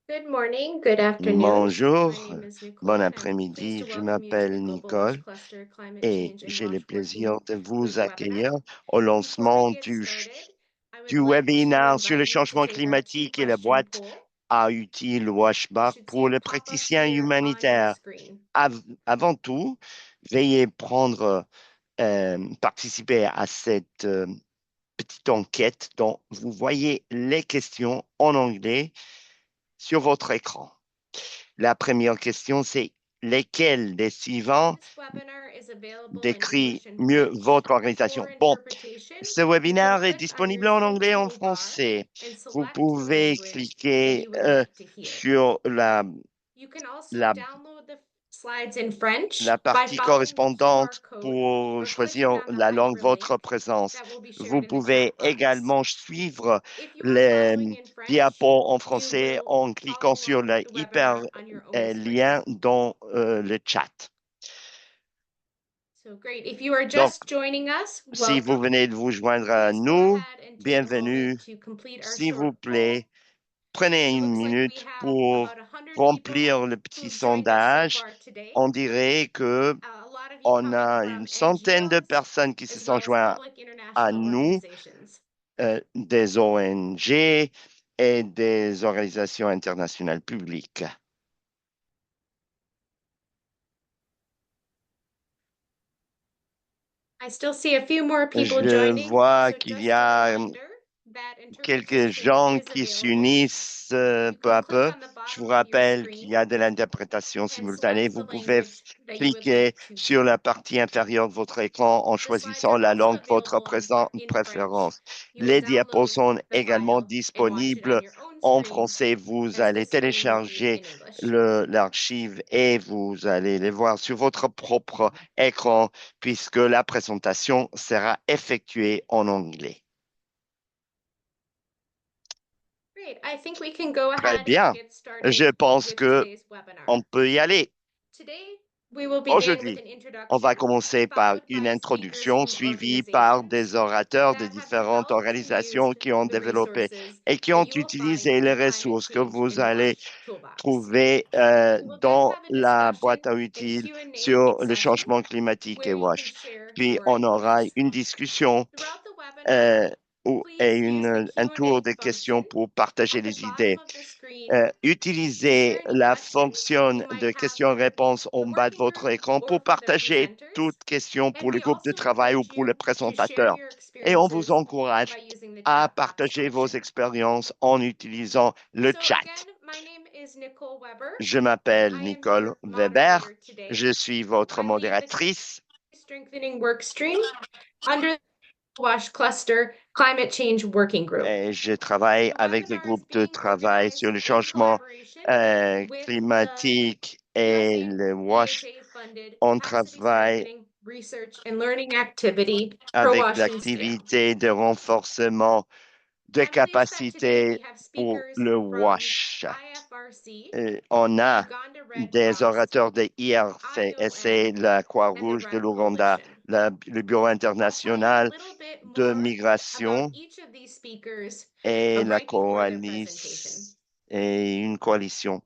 Good morning, good afternoon. My Bonjour, name is bon Nicole. I'm pleased après-midi. to Je welcome you to the m'appelle Global Wash Nicole Cluster Climate et Change and j'ai le Wash plaisir Working de Group vous webinar. accueillir au Before we lancement get started, I would du like to webinaire sur le invite you to changement take our climatique et la two-question boîte poll. à outils You Washbar should see pour it les pop up praticiens here on your humanitaires. screen. Avant tout, veuillez participer à cette petite enquête dont vous voyez les questions en anglais sur votre écran. La première question, c'est lesquels des suivants This webinar is available in décrit English and mieux French. votre organisation? For Bon, interpretation, ce you can webinaire est click on your disponible en Zoom anglais et en toolbar français. and Vous select the pouvez language that cliquer you would like to hear. sur You can also la, download the slides in French la by partie following the QR correspondante code pour or choisir clicking on the la langue votre hyperlink présence. that will be Vous shared in the pouvez chat box. également suivre If you are les following in French, diapos en you français will en cliquant follow sur along le with the webinar hyperlien on your own screen. dans le chat. So great. If you are Donc, just joining us, si vous welcome. venez de vous joindre à Please go nous, ahead and take a moment bienvenue. to complete our S'il vous short poll. plaît, prenez It une looks like we minute have pour about 100 people remplir le petit who've joined us so sondage. far today. On dirait que A lot of you on coming a from une centaine de NGOs personnes qui se as sont well as jointes public à international nous, organizations. des ONG et des organisations internationales publiques. I still see a few more people Je joining, vois so qu'il y just a a reminder that quelques interpretation gens is qui available. s'unissent You peu can à click peu. on the Je bottom vous of your rappelle qu'il screen y a de l'interprétation and simultanée. select the Vous pouvez language that you would cliquer like to sur hear. la partie inférieure de votre écran en The slides choisissant are la also langue de votre available in French. préférence. You will Les diapos download sont the également file and watch it on disponibles your own en screen français. Vous as the allez screen would be télécharger in English. l'archive et vous allez les voir sur votre propre écran puisque la présentation sera effectuée en anglais. Great. I think we can go Très ahead and bien. get started Je pense with que today's webinar. on peut y aller. Today, we will begin with Aujourd'hui, an on va introduction, commencer par followed une by speakers introduction from suivie par organizations des orateurs de that have différentes developed and organisations used qui ont the développé resources et qui that ont you will find utilisé in les the Climate ressources que Change vous and allez Wash toolbox. trouver We will then dans have a la discussion boîte à and outils Q&A sur le session changement climatique et where you can WASH. share Puis your on aura ideas. une discussion Throughout the webinar, euh, et please use the un tour Q&A de questions function pour partager at the les bottom idées. of the screen to Utilisez share any la questions fonction you might de have for questions-réponses en the bas de working votre group écran or pour for the partager presenters. toute question And pour le we groupe de also travail ou encourage pour le you to share présentateur. your Et on vous experiences encourage by using the à chat box partager vos function. expériences en utilisant le So again, chat. my name is Nicole Weber, Je and m'appelle I am Nicole your Weber. moderator today. Je suis votre I lead the modératrice strengthening work stream under the WASH Cluster Climate Change Working Group. et je travaille The avec le webinar is groupe de being travail sur organized le in changement collaboration with the climatique et USA le WASH. EHA-funded On Capacity travaille Strengthening Research and Learning Activity for avec WashingScale. l'activité de renforcement de I'm pleased that today capacité we have pour speakers le from WASH. IFRC, On the a Uganda Red des Cross, orateurs de IRCSC, IOM, la and the Croix-Rouge de Red l'Ouganda, Coalition. le Bureau I'll tell you a international little bit de more about migration each of these speakers et la right before their presentation. coalition et une coalition.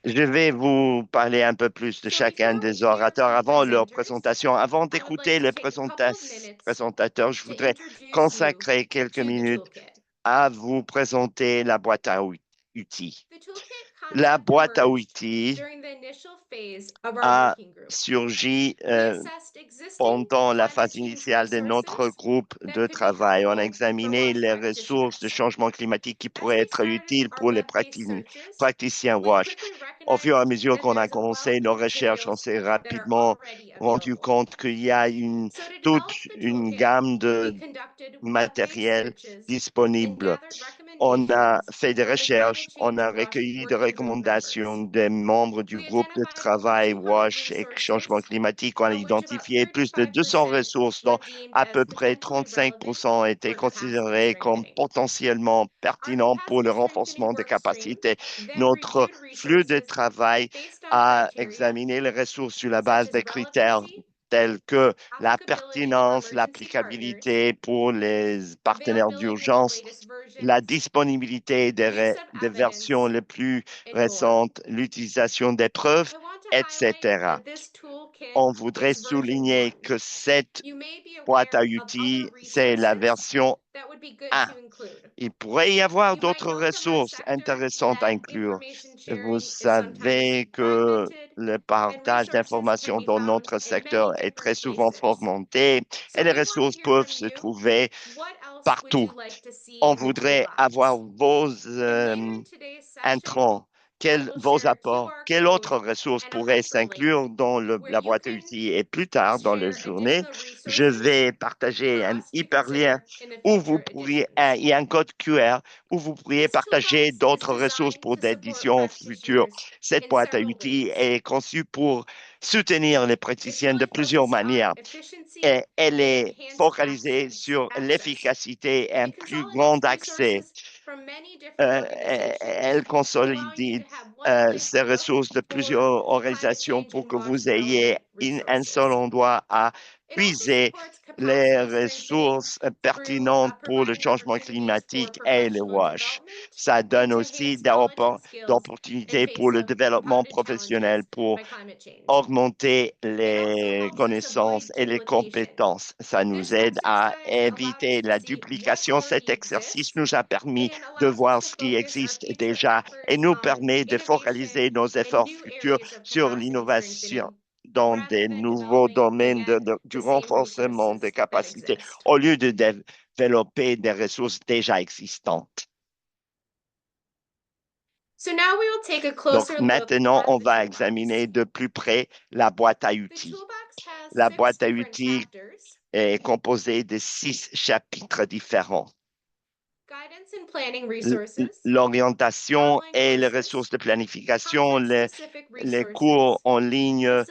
Je vais vous parler un peu plus de So chacun before we des hear orateurs from avant leur presenters, présentation. Avant I would like d'écouter to les take a couple of minutes présentateurs, je to voudrais introduce you consacrer quelques to the minutes toolkit. à vous présenter la boîte à outils. The toolkit La concept boîte à emerged outils during the initial phase of our a working group. surgi We assessed existing pendant la climate phase change initiale de notre resources groupe that de could be travail. On a helpful for examiné WASH les ressources de practitioners. changement climatique qui As pourraient we être started utiles our pour les web-based searches, praticiens we WASH. quickly Au fur et à recognized mesure that qu'on a there's a commencé wealth of nos recherches, on materials s'est that are rapidement already rendu available. compte qu'il y a So to toute develop the une toolkit, gamme we de conducted web-based matériel searches and disponible. gathered On a recommendations fait des from the recherches, Climate on Change a WASH recueilli des working group members. recommandations des membres du We groupe de identified over travail 200 WASH et changement resources, climatique. On a of which about identifié plus de 200 35% ressources dont were deemed à as peu près potentially relevant 35% étaient for capacity considérés comme strengthening. potentiellement Our pertinents pour le capacity strengthening renforcement des work stream capacités. then Notre reviewed flux de resources travail based on a criteria examiné les ressources sur la such base as des critères relevancy, tels que la applicability for pertinence, emergency partners, l'applicabilité pour les partenaires availability of the d'urgence, latest la versions, disponibilité use of des versions evidence, les plus and more. récentes, l'utilisation des preuves, I want to highlight etc. that this toolkit On voudrait is version souligner 1. que cette You may be boîte à aware of other outils, c'est la resources version that would be good 1. to include. Il pourrait y avoir You might d'autres know from our ressources sector intéressantes à that inclure. information Vous sharing is sometimes savez que fragmented le and partage resources can d'informations be dans found notre in many secteur est très different souvent places. fragmenté et So les we want to ressources hear peuvent from se you. trouver What else would partout. you like to see On in the voudrait avoir toolbox? vos And later in today's session, intrants, I will vos share a apports, QR quelles code autres ressources and a pourraient hyperlink s'inclure dans where la you boîte à can outils. Et plus tard dans la share journée, additional je resources vais partager for un us to hyperlien consider in the où vous future pourriez, editions. il y a un code QR où vous pourriez This partager toolbox is d'autres ressources designed pour to des support éditions futures. practitioners Cette in boîte à several outils ways. est conçue pour soutenir les It's praticiens de really plusieurs focused on manières. efficiency Et elle and est enhanced focalisée sur access. l'efficacité et un It plus consolidates grand accès. resources from many different organizations, Elle allowing you to consolide have one place ces to look ressources de for plusieurs climate organisations change pour and que WASH vous ayez development un seul resources. endroit à It also puiser supports les capacity strengthening ressources through pertinentes pour le providing changement opportunities for climatique et le professional WASH. development Ça and donne to aussi enhance knowledge and skills in d'opportunités pour face le of développement compounded professionnel, challenges pour by climate change. augmenter It also les helps us connaissances avoid et les duplication. compétences. Ça nous This aide à exercise allowed us éviter to la see what duplication. Cet already exercice exists nous a permis and de allows us voir to ce qui focus our existe future déjà et efforts nous on permet de innovation focaliser nos and efforts new futurs areas of sur capacity l'innovation strengthening dans des rather than nouveaux developing domaines again du the same renforcement des resources that capacités exist. au lieu de développer des ressources déjà existantes. So now we will take a Donc closer look maintenant, at on the va toolbox. examiner de plus près la boîte à The outils. toolbox has La 6 boîte à different outils chapters: est composée de 6 chapitres différents. guidance and planning resources, L'orientation online et les courses, ressources de planification, context-specific les cours resources, en ligne,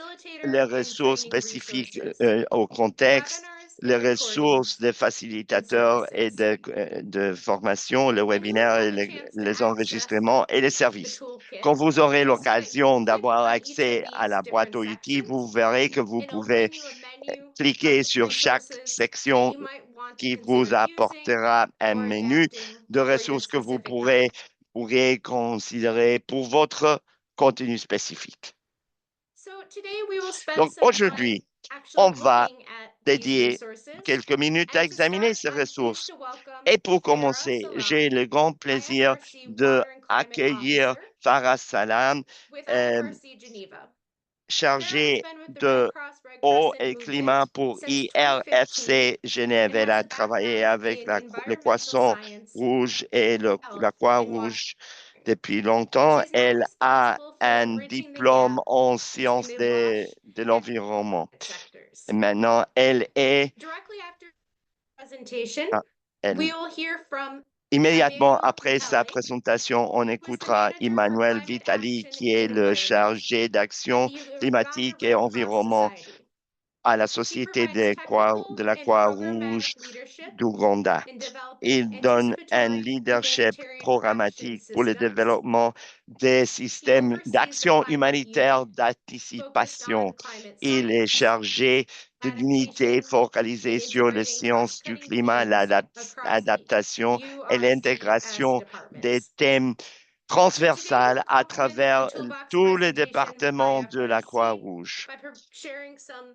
les facilitator and ressources training spécifiques resources, au contexte, webinars les and ressources recordings, des and facilitateurs et services. de formation, le When you webinaire, et have a chance to les access enregistrements et les the services. toolkit, Quand vous aurez you'll see that you l'occasion can click d'avoir on each of accès à these la boîte different aux outils, vous sections verrez que vous and it'll pouvez bring you a menu of cliquer sur chaque resources that section you might want to qui vous consider using apportera un or menu adapting de for your ressources que vous specific help. pourrez considérer pour votre contenu spécifique. So today we will spend Donc some time aujourd'hui, actually on va looking at these dédier resources. quelques minutes à And to examiner start, ces I'm pleased ressources. to welcome Et pour Farah commencer, j'ai Salam, le grand plaisir IFRC de Water and Climate accueillir Officer Farah Salam, with euh, IFRC Geneva. Farah has chargée been with the Red de Cross Red eau Crescent et climat movement pour since 2015 IRFC Genève. and Elle has a a travaillé background avec in les environmental Croissants science, Rouges et la health, and water. Croix-Rouge depuis longtemps. She's now Elle a responsible un for bridging the diplôme gap en between sciences the WASH de and l'environnement. Et sectors. maintenant, elle est, Directly after the presentation, ah, we elle, will hear from immédiatement Emmanuel après sa Vitale, présentation, on who is the écoutera manager for Emmanuel climate Vitali, action qui est and le environment chargé at d'action the Uganda climatique et Red Cross environnement Society. à la He Société provides de technical la and Croix-Rouge programmatic leadership d'Ouganda. in developing Il donne un anticipatory leadership humanitarian action programmatique pour le systems. développement des He systèmes oversees the d'action climate humanitaire unit focused d'anticipation. on climate Il est science, chargé de l'unité adaptation, focalisée and sur les integrating sciences du cross-cutting climat, themes across the l'adaptation et URCS l'intégration des departments. thèmes So today we transversales will à open the travers toolbox tous les presentation by départements de la FRC Croix-Rouge. by sharing some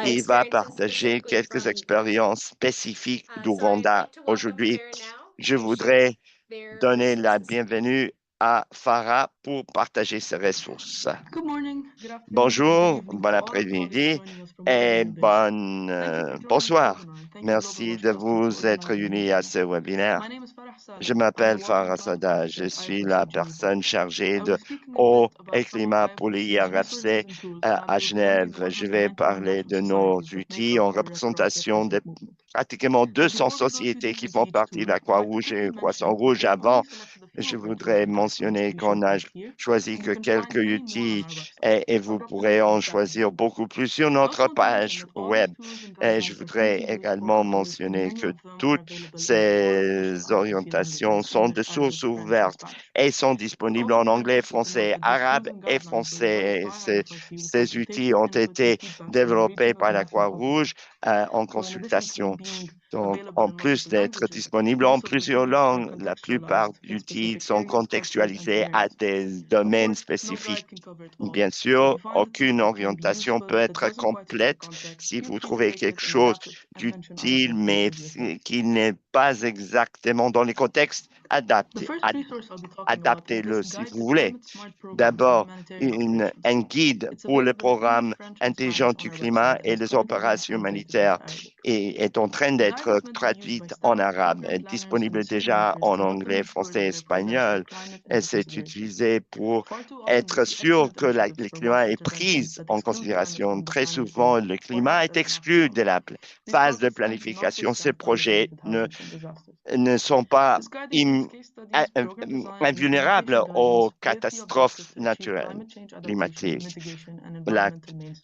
Il va experiences partager specifically quelques from Uganda. expériences spécifiques So I'd d'Ouganda like to welcome aujourd'hui. Farah now Je to share voudrais their donner la resources. bienvenue à Farah pour partager ses ressources. Good morning, good afternoon, and good Bonjour, evening bon to all of the audience après-midi joining us from wherever et you're based. Thank you for joining this bonsoir. webinar, and thank you Global Merci Wash de Council for vous être organizing this unis à event. ce webinaire. My name is Farah Je Salem. I'm the m'appelle Water Farah and Climate Sada. Officer Je at suis la IFRC Geneva. personne chargée I will de be speaking a eau bit et about some of climat pour IFRC's resources l'IRFC and tools, and I à will be presenting Genève. on Je one of the vais 19 parler national de nos societies that make outils up en the Red Cross Red représentation de Crescent movement. pratiquement But 200 before we go through sociétés the qui font UCH partie de tool, la I'd like to Croix-Rouge et quickly Croissant mention that Rouge there are only avant. selected a few Je of the tools voudrais and guidelines to mentionner be qu'on a showcased here, choisi and you que can find quelques many more on outils our website. et I'll vous drop the pourrez link in en the chat as choisir well. beaucoup plus sur I also notre want to mention page that all these web. tools and Et je guidelines that we voudrais use in this également course, mentionner many que of them are toutes available in all official ces Arabic orientations languages, sont de English, sources Arabic, French, and ouvertes Spanish. et sont We'd disponibles also en be anglais, interested to note français, that these tools arabe and et guidelines were developed français. by IFRC with Ces outils consultation, ont input, and été feedback from the développés regional par la investment offices. Croix-Rouge en So in addition to consultation. being Donc, en plus d'être disponible en plusieurs langues, la plupart du titres sont contextualisés à des domaines spécifiques. Bien sûr, aucune orientation peut être complète si vous trouvez quelque chose d'utile, mais qui n'est pas exactement dans les contextes, adaptez-le si vous voulez. D'abord, un guide pour le programme intelligent du climat et les opérations humanitaires est en train d'être traduite en arabe, est disponible déjà en anglais, français et espagnol. Et c'est utilisé pour être sûr que le climat est pris en considération. Très souvent, le climat est exclu de la phase de planification. Ces projets ne sont pas invulnérables aux catastrophes naturelles climatiques.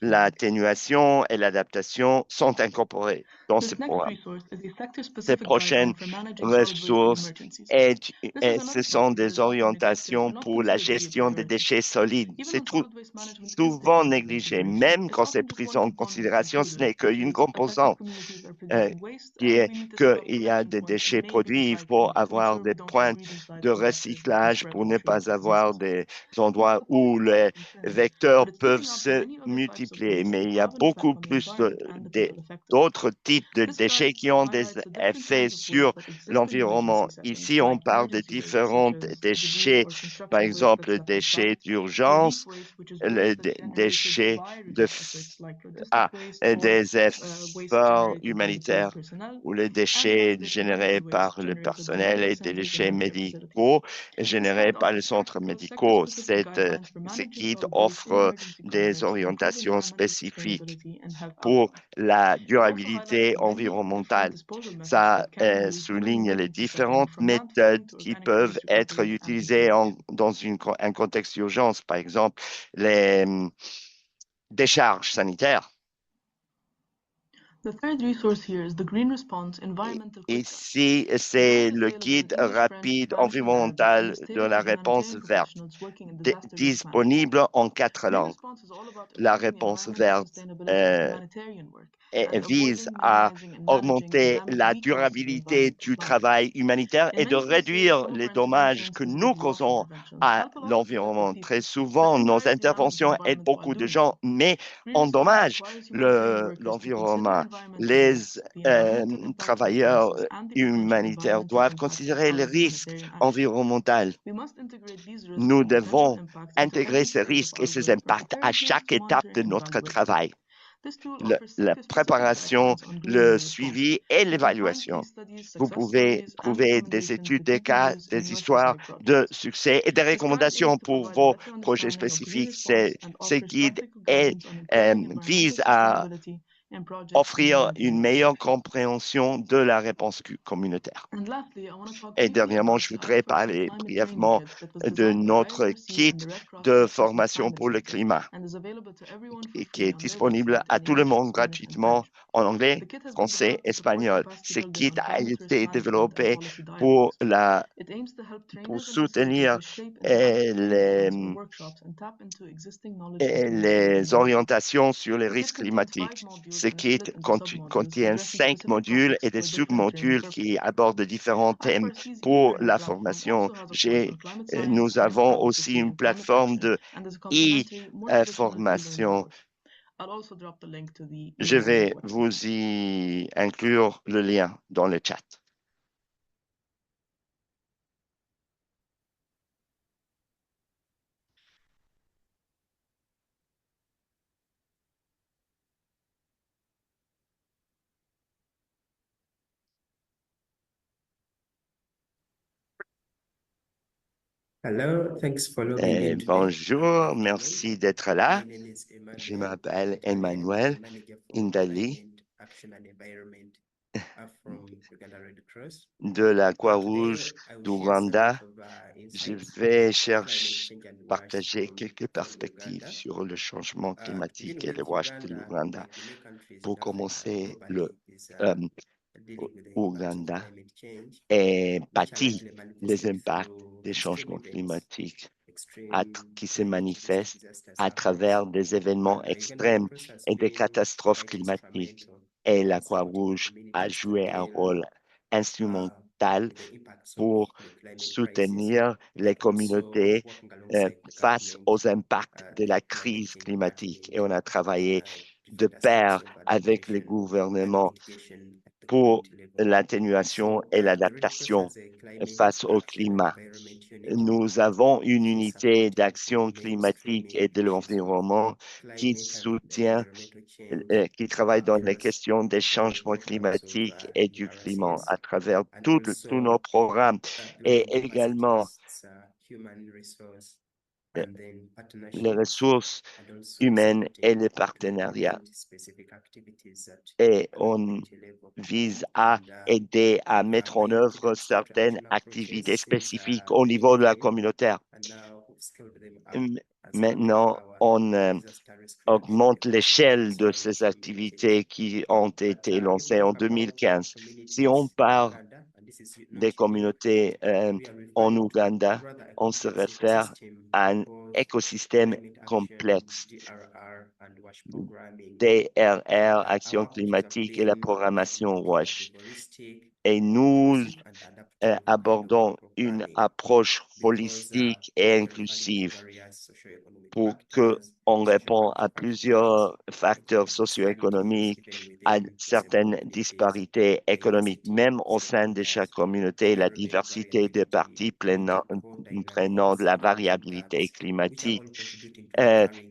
L'atténuation et l'adaptation sont incorporées dans ce programme. Ces prochaines ressources ce sont des orientations pour la gestion des déchets solides. C'est souvent négligé, même quand c'est pris en considération, ce n'est qu'une composante qui est qu'il y a des déchets produits, il faut avoir des points de recyclage pour ne pas avoir des endroits où les vecteurs peuvent se multiplier. Mais il y a beaucoup plus d'autres types de déchets qui ont des effets sur l'environnement. Ici, on parle de différents déchets, par exemple, déchets d'urgence, les déchets des efforts humanitaires ou les déchets générés par le personnel et des déchets médicaux générés par les centres médicaux. Ce guide offre des orientations spécifiques pour la durabilité environnementale. Ça souligne les différentes méthodes qui peuvent être utilisées dans un contexte d'urgence, par exemple les décharges sanitaires. Ici, c'est le guide rapide environnemental de la réponse verte, disponible en 4 langues. La réponse verte vise à augmenter la durabilité du travail humanitaire et de réduire les dommages que nous causons à l'environnement. Très souvent, nos interventions aident beaucoup de gens, mais endommagent l'environnement. Les travailleurs humanitaires doivent considérer les risques environnementaux. Nous devons intégrer ces risques et ces impacts à chaque étape de notre travail. La préparation, le suivi et l'évaluation. Vous pouvez trouver des études des cas, des histoires de succès et des recommandations pour vos projets spécifiques. Ces guides visent à offrir une meilleure compréhension de la réponse communautaire. Et dernièrement, je voudrais parler brièvement de notre kit de formation pour le climat qui est disponible à tout le monde gratuitement en anglais, français, espagnol. Ce kit a été développé pour soutenir les orientations sur les risques climatiques. Ce kit contient 5 modules et des sous-modules qui abordent différents thèmes pour la formation. Nous avons aussi une plateforme de e-formation. Je vais vous y inclure le lien dans le chat. Hello, thanks for logging in today. Bonjour, merci d'être là. My name is Emmanuel. Je m'appelle I am Emmanuel manager for Indali Climate Action and Environment from Uganda Red Cross. de la Today, Croix-Rouge I will share some d'Ouganda. of our Je insights vais on climate change and WASH partager from quelques perspectives Uganda. sur le changement To climatique begin et le with, WASH de Uganda, l'Ouganda. like many countries Pour in Africa and commencer, globally, is euh, dealing with the impacts of Ouganda climate change, est which are pâti largely les manifested impacts through des extreme changements events, climatiques extreme qui se climate manifestent disasters à such as travers des événements Uganda Red extrêmes Cross has et des been catastrophes quite climatiques. instrumental et la Croix-Rouge a joué un rôle instrumental pour soutenir les communautés face aux impacts de la crise climatique. Et on a travaillé de pair avec les gouvernements pour l'atténuation et l'adaptation face au climat. Nous avons une unité d'action climatique et de l'environnement qui soutient, qui travaille dans les questions des changements climatiques et du climat à travers tous nos programmes et également les ressources humaines et les partenariats. Et on vise à aider à mettre en œuvre certaines activités spécifiques au niveau de la communautaire. Maintenant, on augmente l'échelle de ces activités qui ont été lancées en 2015. Si on parle des communautés en Ouganda, on se réfère à un écosystème complexe. DRR, Action climatique et la programmation WASH. Et nous abordons une approche holistique et inclusive pour qu'on réponde à plusieurs facteurs socio-économiques, à certaines disparités économiques, même au sein de chaque communauté, la diversité des parties prenant de la variabilité climatique,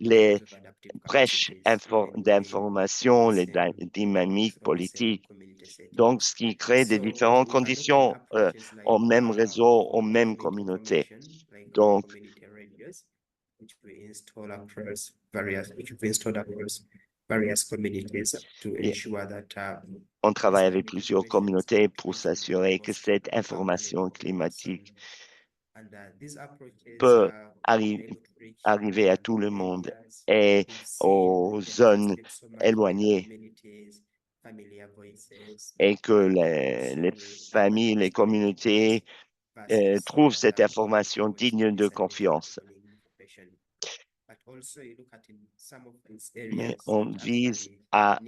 les brèches d'information, les dynamiques politiques. Donc, ce qui crée des différentes conditions au même réseau, aux mêmes communautés. Donc, which we install across various communities to ensure that on travaille avec plusieurs communautés pour s'assurer que cette information climatique peut arriver à tout le monde et aux zones éloignées et que les familles, les communautés trouvent cette information digne de confiance. Mais on vise à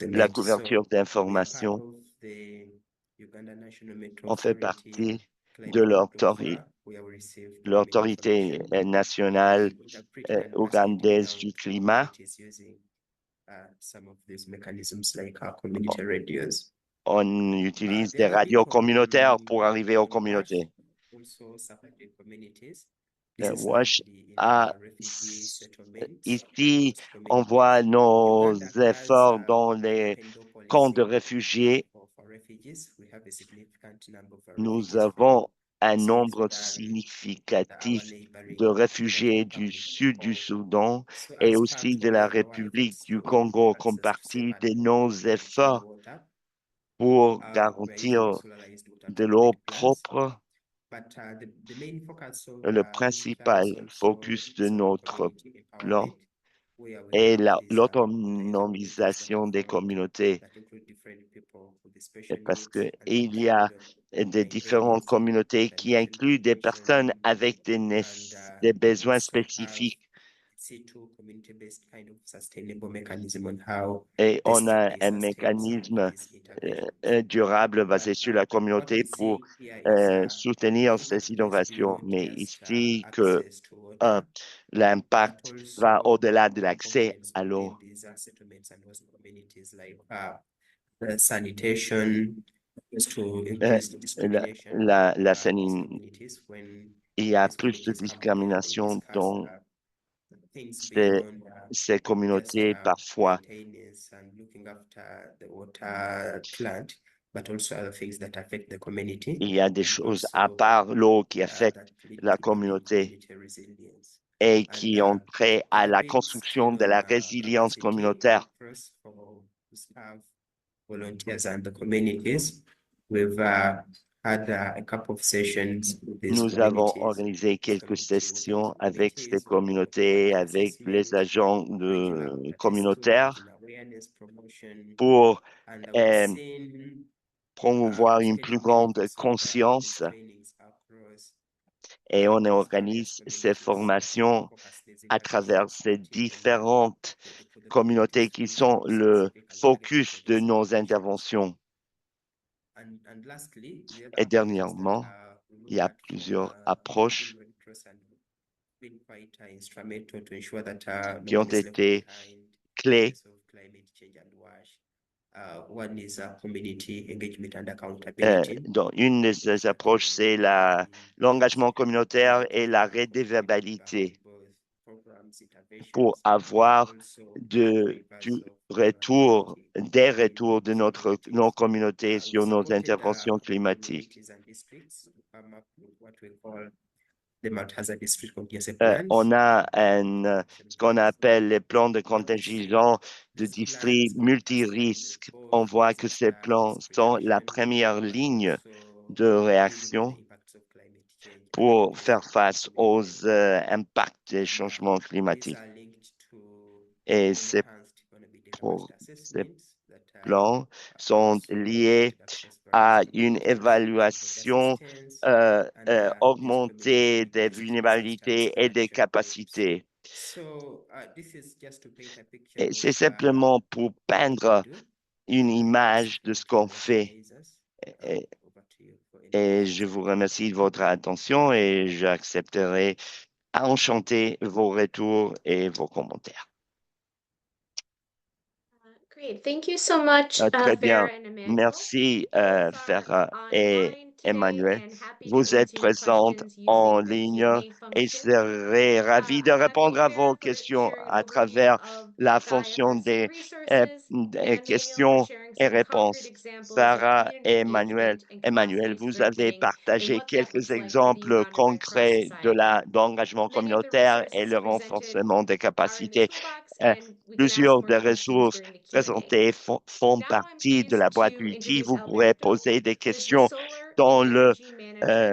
la couverture d'information on fait partie de l'autorité nationale ougandaise du climat. On utilise des radios communautaires pour arriver aux communautés. WASH ici, on voit nos efforts dans les camps de réfugiés. Nous avons un nombre significatif de réfugiés du sud du Soudan et aussi de la République du Congo comme partie de nos efforts pour garantir de l'eau propre. Le principal focus de notre plan est l'autonomisation des communautés parce qu'il y a des différentes communautés qui incluent des personnes avec des besoins spécifiques. Et on a un mécanisme durable basé sur la communauté pour soutenir ces innovations. Mais ici, que l'impact va au-delà de l'accès à l'eau. Il y a plus de discrimination dans ces communautés parfois. Il y a des choses à part l'eau qui affectent la communauté et qui ont trait à la construction de la résilience communautaire. Nous avons organisé quelques sessions avec ces communautés, avec les agents communautaires pour promouvoir une plus grande conscience Et on organise ces formations à travers ces différentes communautés qui sont le focus de nos interventions. Et dernièrement, il y a plusieurs approches qui ont été clés. Dans une de ces approches, c'est l'engagement communautaire et la redevabilité pour avoir des retours de nos communautés sur nos interventions climatiques. On a ce qu'on appelle les plans de contingent de district multirisques. On voit que ces plans sont la première ligne de réaction pour faire face aux impacts des changements climatiques. Et ces plans sont liés à une évaluation augmentée des vulnérabilités et des capacités. Et c'est simplement pour peindre une image de ce qu'on fait. Et je vous remercie de votre attention et j'accepterai enchanté vos retours et vos commentaires. Great. Thank you so much, Très bien. Farah and Emmanuel. Merci, Both are Farah et online today Emmanuel. and happy to Vous êtes answer your présentes questions en using the ligne Q&A et function. serez ravis de I have répondre you, à Farah, vos for questions sharing an à overview travers of la the fonction IFRC des resources, and Emmanuel for questions sharing et some concrete réponses. examples of Farah community et Emmanuel, engagement and capacity Vous avez strengthening and partagé what that quelques looks like for the exemples Uganda Red Cross concrets Society. d'engagement Many of the communautaire et resources le presented renforcement des are in the capacités. toolbox, Euh, and we can ask Plusieurs more des questions ressources during the Q&A. présentées font Now I'm partie de pleased la boîte to d'outils. introduce Vous pourrez Alberto, poser des who is the questions Solar dans and le Energy Manager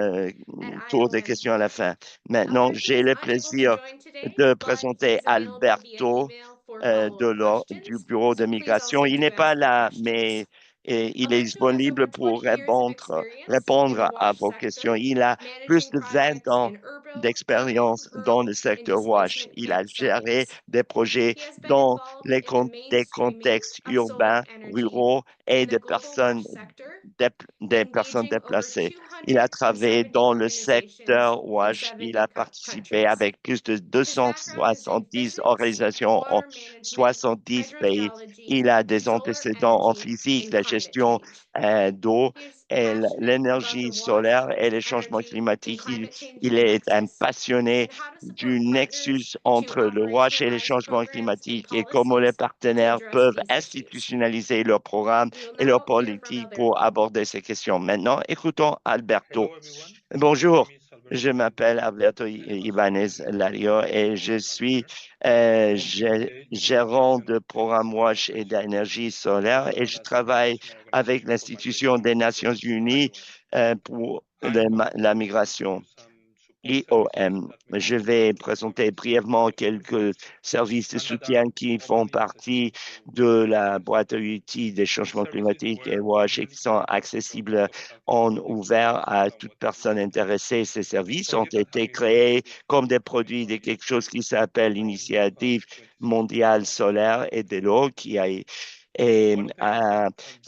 at tour des IOM. questions à la fin. Maintenant, Alberto j'ai is le unable to plaisir join today, de but présenter he's available via Alberto email for follow-up du questions. bureau de So please migration. also Il do n'est pas ask your là, questions. mais il est Alberto has disponible over 20 pour years of experience in répondre the à WASH vos sector, questions. Il a plus managing de 20 projects ans in urban, d'expérience dans le rural, and secteur WASH. displacement Il a camp géré settings. des projets He has been dans involved in the des mainstreaming contextes of urbains, solar energy ruraux et in the des global WASH sector, des personnes engaging over déplacées. Il a travaillé 270 dans le organizations secteur in WASH. Il 70 a participé countries. avec plus de His background is in 270 physics, organisations en water management, 70 pays. hydrogeology, Il a des solar antécédents en energy, physique, and la climate gestion change. d'eau He is et passionate about the l'énergie WASH, solaire et les changements energy, and climatiques. climate change Il est un nexus, passionné and how to du support partners nexus to entre le WASH et les operationalize changements programs and climatiques et comment les policies to partenaires address peuvent these issues. institutionnaliser leurs programmes We will et leurs now hear from politiques Alberto. pour aborder ces questions. Maintenant, écoutons Alberto. Hello everyone. Bonjour, My name is Alberto je m'appelle Alberto Ibanez Lario et je suis gérant de programme WASH et d'énergie solaire et je travaille avec l'Institution des Nations Unies pour la migration. IOM. Je vais présenter brièvement quelques services de soutien qui font partie de la boîte à outils des changements climatiques et WASH et qui sont accessibles en ouvert à toute personne intéressée. Ces services ont été créés comme des produits de quelque chose qui s'appelle l'Initiative mondiale solaire et de l'eau qui a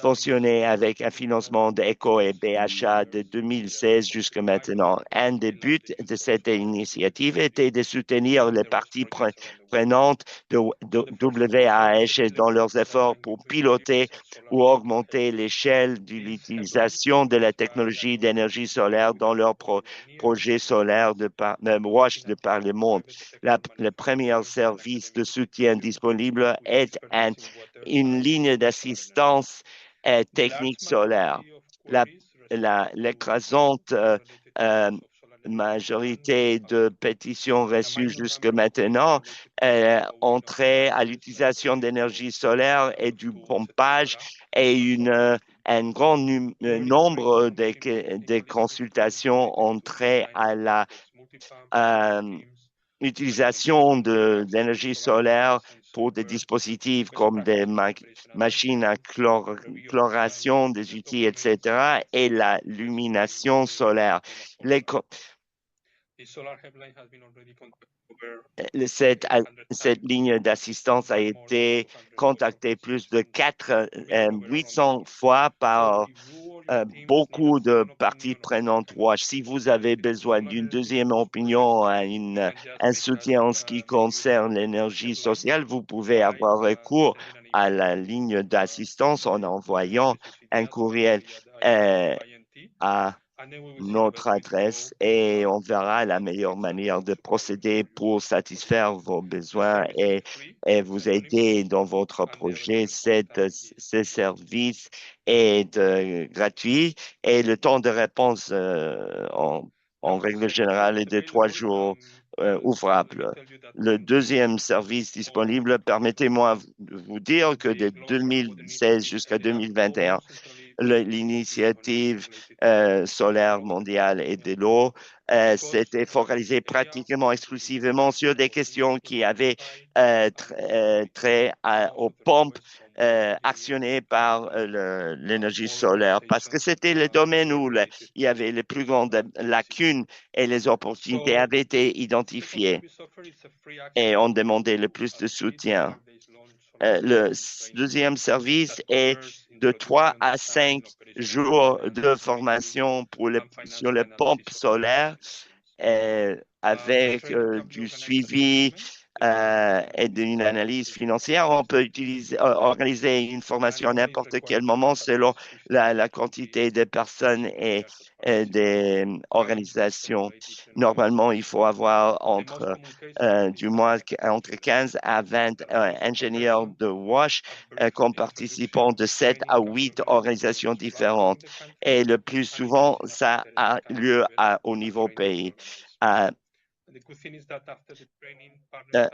fonctionné avec un financement d'ECO et BHA de 2016 jusqu'à maintenant. Un des buts de cette initiative était de soutenir les parties prenantes de WAH dans leurs efforts pour piloter ou augmenter l'échelle de l'utilisation de la technologie d'énergie solaire dans leurs projets solaires WASH de par le monde. Le premier service de soutien disponible est une ligne d'assistance technique solaire. L'écrasante majorité de pétitions reçues jusque maintenant ont trait à l'utilisation d'énergie solaire et du pompage et un grand nombre de consultations ont trait à la utilisation d'énergie solaire pour des dispositifs comme des machines à chloration, des outils, etc., et la lumination solaire. Cette, cette ligne d'assistance a été contactée plus de 800 fois par beaucoup de parties prenantes WASH. Si vous avez besoin d'une deuxième opinion, un soutien en ce qui concerne l'énergie sociale, vous pouvez avoir recours à la ligne d'assistance en envoyant un courriel à notre adresse et on verra la meilleure manière de procéder pour satisfaire vos besoins et vous aider dans votre projet. Ce service est gratuit et le temps de réponse en règle générale est de 3 jours ouvrables. Le deuxième service disponible, permettez-moi de vous dire que de 2016 jusqu'à 2021, l'initiative solaire mondiale et de l'eau s'était focalisée pratiquement exclusivement sur des questions qui avaient trait aux pompes actionnées par l'énergie solaire, parce que c'était le domaine où il y avait les plus grandes lacunes et les opportunités avaient été identifiées et on demandait le plus de soutien. Deuxième service est de 3 à 5 jours de formation sur les pompes solaires avec du suivi et d'une analyse financière. On peut organiser une formation à n'importe quel moment selon la quantité de personnes et des organisations. Normalement, il faut avoir entre 15 à 20 ingénieurs de WASH comme participants de 7 à 8 organisations différentes. Et le plus souvent, ça a lieu au niveau pays. Euh, euh,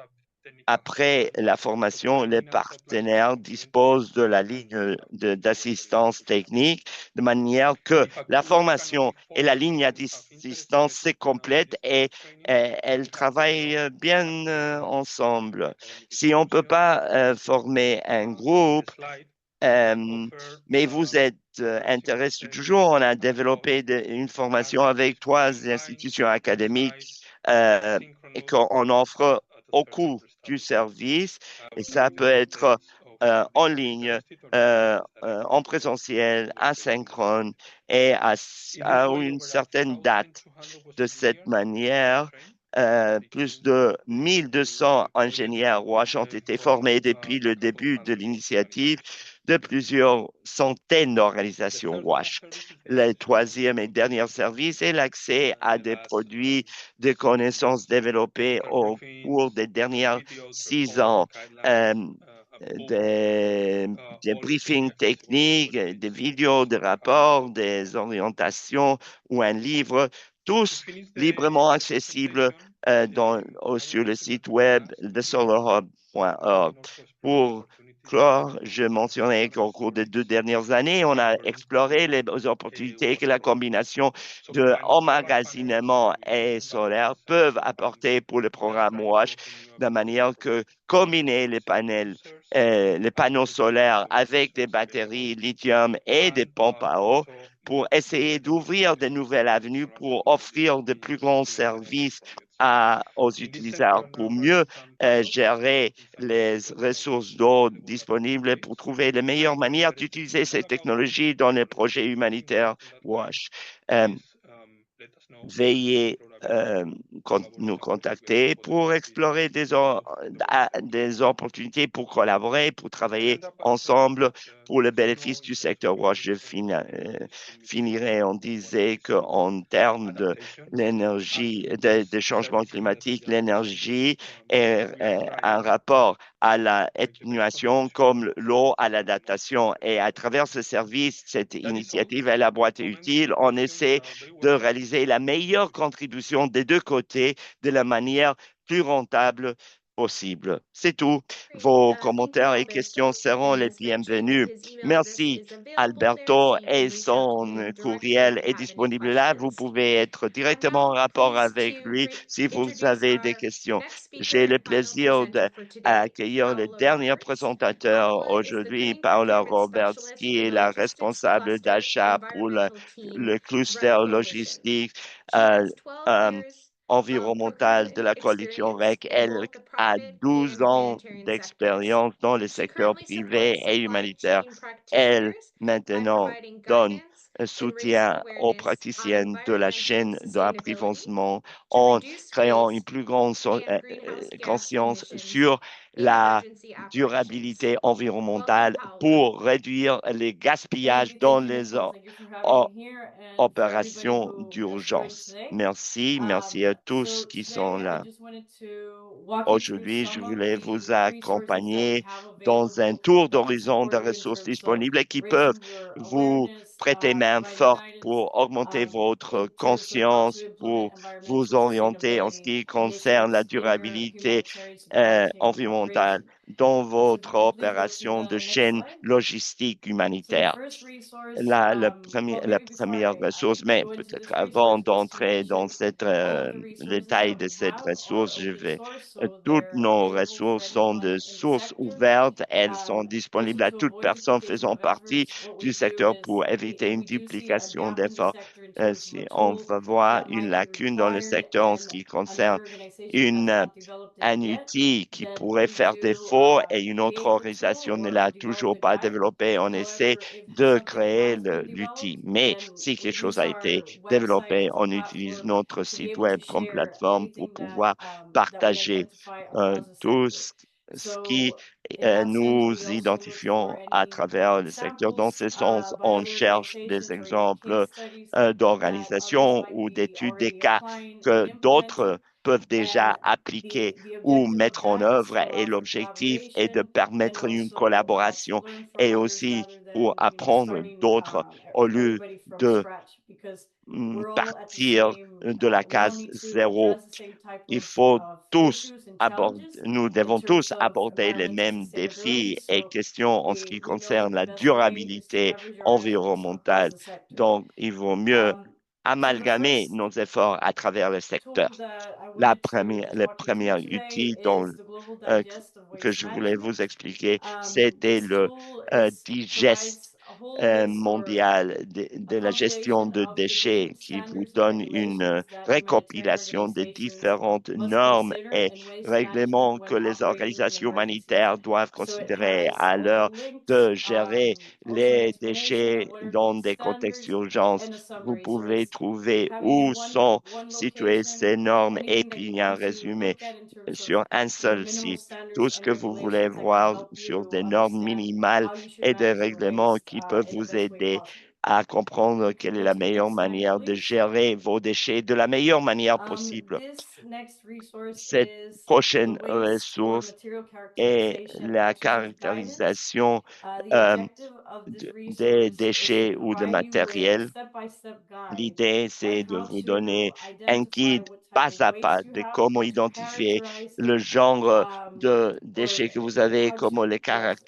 Après la formation, les partenaires disposent de la ligne d'assistance technique de manière que la formation et la ligne d'assistance se complètent et elles travaillent bien ensemble. Si on ne peut pas former un groupe, euh, mais vous êtes intéressé toujours, on a développé une formation avec 3 institutions académiques et qu'on offre au coût du service et ça peut être en ligne, en présentiel, asynchrone et à une certaine date. De cette manière, plus de 1200 ingénieurs WASH ont été formés depuis le début de l'initiative de plusieurs centaines d'organisations WASH. Le troisième et dernier service est l'accès à des produits de connaissances développés au cours des dernières 6 ans. Euh, des, des briefings techniques, des vidéos, des rapports, des orientations ou un livre, tous librement accessibles sur le site web de solarhub.org. Pour clore, je mentionnais qu'au cours des 2 dernières années, on a exploré les opportunités que la combinaison de emmagasinement et solaire peuvent apporter pour le programme WASH, de manière que combiner les panneaux solaires avec des batteries lithium et des pompes à eau pour essayer d'ouvrir de nouvelles avenues pour offrir de plus grands services aux utilisateurs pour mieux gérer les ressources d'eau disponibles pour trouver les meilleures manières d'utiliser ces technologies dans les projets humanitaires WASH. Veuillez nous contacter pour explorer des opportunités pour collaborer, pour travailler ensemble pour le bénéfice du secteur WASH. Je finirai en disant qu'en termes de l'énergie, des changements climatiques, l'énergie est un rapport à l'atténuation comme l'eau à l'adaptation. Et à travers ce service, cette initiative et la boîte utile, on essaie de réaliser la meilleure contribution des deux côtés de la manière plus rentable possible. C'est tout. Great. Vos Thank you, commentaires et Albert. questions seront les Please mention that bienvenus. his email address Merci. is available Alberto there, so you can et reach out to son him directly courriel if you est have any disponible là. Vous questions. pouvez être I'm directement en now rapport pleased avec to lui si vous introduce avez des our questions. next J'ai speaker le and final plaisir presenter for today, d'accueillir le Paola dernier Roberts. présentateur Paola is the aujourd'hui, Green Paola Procurement Roberts, Specialist qui for est the la Logistics responsable Cluster d'achat pour Environmental Team le Red cluster Coalition. logistique. She Euh, has 12 euh, years environnementale de la coalition experience REC. in Elle both the a private 12 and ans humanitarian sectors. d'expérience dans le She secteur currently privé supports et supply humanitaire. chain Elle, practitioners by maintenant, providing donne guidance un and raise soutien aux awareness on praticiennes de la environmental chaîne sustainability d'approvisionnement to en reduce créant une waste plus grande and greenhouse gas conscience emissions sur in la emergency operations. durabilité Welcome, environnementale Paula. pour réduire les gaspillages dans Thank you, les Nicole. Thank you for having o- me here and for everybody opérations who has joined d'urgence. today. Merci, merci à tous So qui sont today I là. just wanted to walk you through Aujourd'hui, je some of voulais vous the resources that we accompagner have dans un available tour that can d'horizon support de you in ressources terms of disponibles et qui peuvent raising your vous awareness, prêter main providing forte guidance pour augmenter votre in terms of how to conscience, pour implement vous environmental orienter en ce sustainability qui concerne la initiatives in your durabilité humanitarian supply chain environnementale operation. dans So if votre you could please go to opération de the next chaîne slide. logistique So the humanitaire. first resource, La maybe before première I ressource, mais go into peut-être this avant resource, just to d'entrer dans mention cette all of the resources détail that de we cette have are ressource, je open vais source, so toutes they're nos available for ressources sont anyone de in the sources sector. ouvertes. Elles sont Also disponibles à to toute avoid personne duplication faisant of partie efforts, what we du do secteur is pour éviter if une we do see a duplication gap in the d'efforts. sector in terms of a Si on tool va voir that une might be lacune dans le required secteur en ce and qui concerne another organization has une, not developed it un yet, outil qui then pourrait we faire do défaut et une autre create the tool organisation ne or l'a develop toujours the pas guide. développé, on essaie However, if de something créer has been l'outil. developed, Mais then si we quelque chose use a our été website développé, as a on utilise platform notre to be site able to web comme share plateforme pour anything pouvoir that we partager identify across the tout sector. ce qui So in that sense, nous we also look for identifions à any travers le secteur. Dans examples ce sens, by on other cherche des organizations or even case exemples studies that others d'organisations might ou be d'études, des already cas applying and que d'autres implementing. peuvent déjà And appliquer the ou objective of mettre en that is œuvre. to Et allow for l'objectif est de collaboration and permettre une also to collaboration learn from et others aussi rather pour than apprendre starting d'autres au lieu everybody from de scratch, because we're all at the partir same de la we all case need to zéro. address the same type Il faut of tous issues and aborder, challenges nous in devons terms tous of aborder les environmental mêmes sustainability. défis et So questions en ce qui we know that concerne the la best way is to durabilité leverage our efforts across environnementale. the sector. Donc, il vaut mieux So the amalgamer first nos efforts à travers le secteur. tool that I wanted to just Le walk you through premier today outil is the Global euh, Digest of que Waste je voulais Management. vous expliquer, c'était This le tool digeste provides a whole list or mondial a de la gestion compilation de of the déchets different qui vous standards and donne une regulations that humanitarian récompilation des organizations différentes must normes consider et in waste management règlements que when les operating in organisations emergencies. humanitaires doivent So it considérer has à l'heure linked de gérer also an les explanation of déchets what are dans these des contextes standards d'urgence. and a Vous summary. So pouvez it's trouver having où in sont one situées location ces normes et anything that puis you il y a un want to résumé look at in terms of sur un the seul minimal site. standards Tout ce and que vous voulez regulations that can voir help sur you des normes understand minimales how you should et des manage your règlements waste qui peuvent in the vous best way aider possible. à comprendre You can quelle est go la to the meilleure next slide, manière de please. gérer vos déchets de la meilleure manière possible. This next resource Cette is the prochaine waste or ressource material est characterization la exercise guidance. caractérisation The objective of this des resource is to déchets ou de provide you with a matériel. step-by-step guide L'idée, on c'est de how vous to donner un identify guide what type pas of à pas waste you de have, comment how to identifier characterize it, le genre de or déchets que vous avez, how comment to, les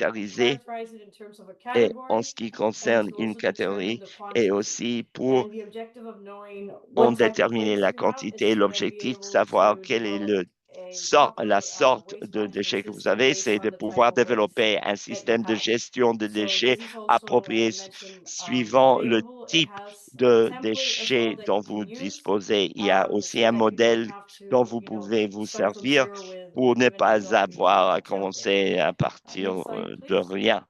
yes, caractériser characterize it in terms of a et en category, ce qui and concerne to une also determine catégorie the et quantity. aussi pour And the objective of knowing en what type of déterminer waste la you have is quantité. to then be L'objectif de able savoir to quelle est develop a proper la sorte waste de management déchets que vous system avez, based c'est de on the type pouvoir of waste développer un that you système de have. gestion de So déchets this is also, as approprié I mentioned, suivant le available. It type has a de template as well déchets that dont you vous can use, disposez. Il y a aussi so un that you don't modèle have dont to, vous pouvez vous start from servir zero pour with ne even pas developing avoir a à template. commencer à partir Next slide, de please. rien.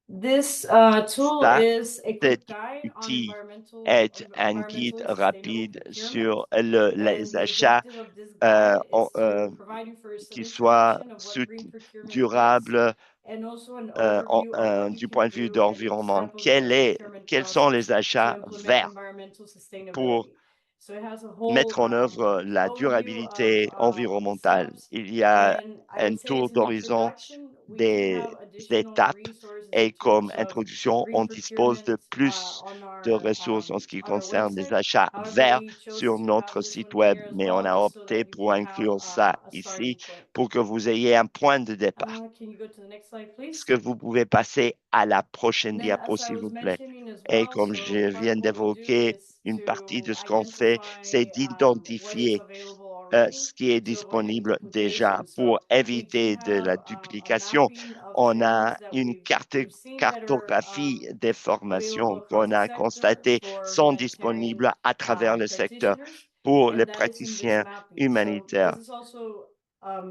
This tool Ça, is a quick cet guide on outil est un guide environmentally sustainable rapide procurement. sur And les the achats objective of this euh, guide en- is euh, to provide you first some qui soient information of what green procurement is, durables and also an overview of what you du can point de vue do at each d'environnement. step of the procurement Quels sont process les to achats implement verts environmental pour sustainability. So it has a mettre whole en œuvre la overview of durabilité environnementale? steps, Il y a and I un would say tour as an d'horizon introduction, we do des have additional étapes resources in et comme terms of introduction, green on dispose procurement de plus de ressources en ce qui on our concerne les website. achats However, verts we chose sur to have notre this site one web, here as mais on well, a just so opté that you pour can have inclure ça a ici starting point. pour que vous ayez un point de départ. Can you go to the next slide, Est-ce please? que vous pouvez passer à la prochaine And then, diapo, as I s'il was vous plaît? mentioning as Et well, comme je so part viens of what we do d'évoquer, is une partie to de ce qu'on fait, c'est identify what is d'identifier available already. ce qui est So like disponible déjà. duplication. Pour So we do éviter de have la a duplication, mapping of on a trainings that une we've seen that are cartographie des available formations across qu'on the a sector constatées for sont humanitarian disponibles à travers le secteur practitioners, pour les and that is in this praticiens mapping. So this humanitaires. is also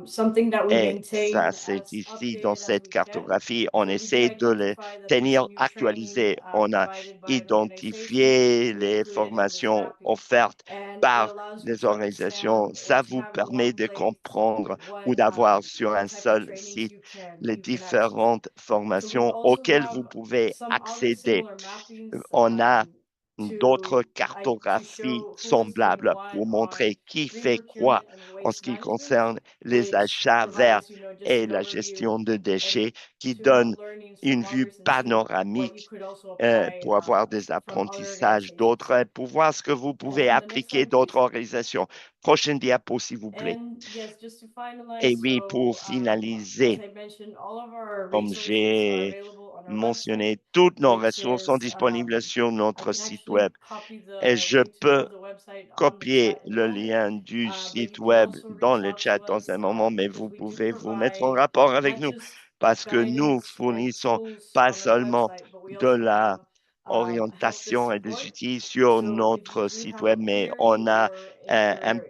something that we Et ça, maintain c'est as ici, dans updated as cette we can. cartographie, on So we do essaie de les identify that this tenir new training actualisés. On a provided by an organization, identifié we les include it in this formations mapping, offertes and it par allows you les to organisations. understand or Ça to vous have in permet one de place comprendre ou d'avoir sur what un type of seul trainings site you can les access. différentes So we formations also auxquelles vous have pouvez some other accéder. similar mappings On a d'autres to cartographies show who is doing semblables what pour on montrer qui green fait quoi procurement and en ce waste qui management, concerne les which achats verts provides, just et an la overview gestion de and déchets, qui to have donne learnings une from vue others and see what you panoramique could also apply pour avoir des from other apprentissages organizations. d'autres, pour voir ce que vous pouvez And the next appliquer slide, d'autres please. organisations. Prochaine diapo, s'il vous plaît. And yes, just to finalize, Et oui, pour as finaliser, I mentioned, all of our comme resources are j'ai available on our website, mentionné, toutes nos which ressources sont is disponibles sur I notre can site actually web. copy Et the je link peux of the website on the copier chat in a le moment. lien du But site you can web also dans reach le out chat to dans un us moment, mais because vous we do pouvez vous mettre en provide rapport avec not nous just parce que nous guidance and fournissons tools pas on our seulement website, but we de also la have help desk orientation et des support. outils sur So if you notre do site have a web, mais query on a or if un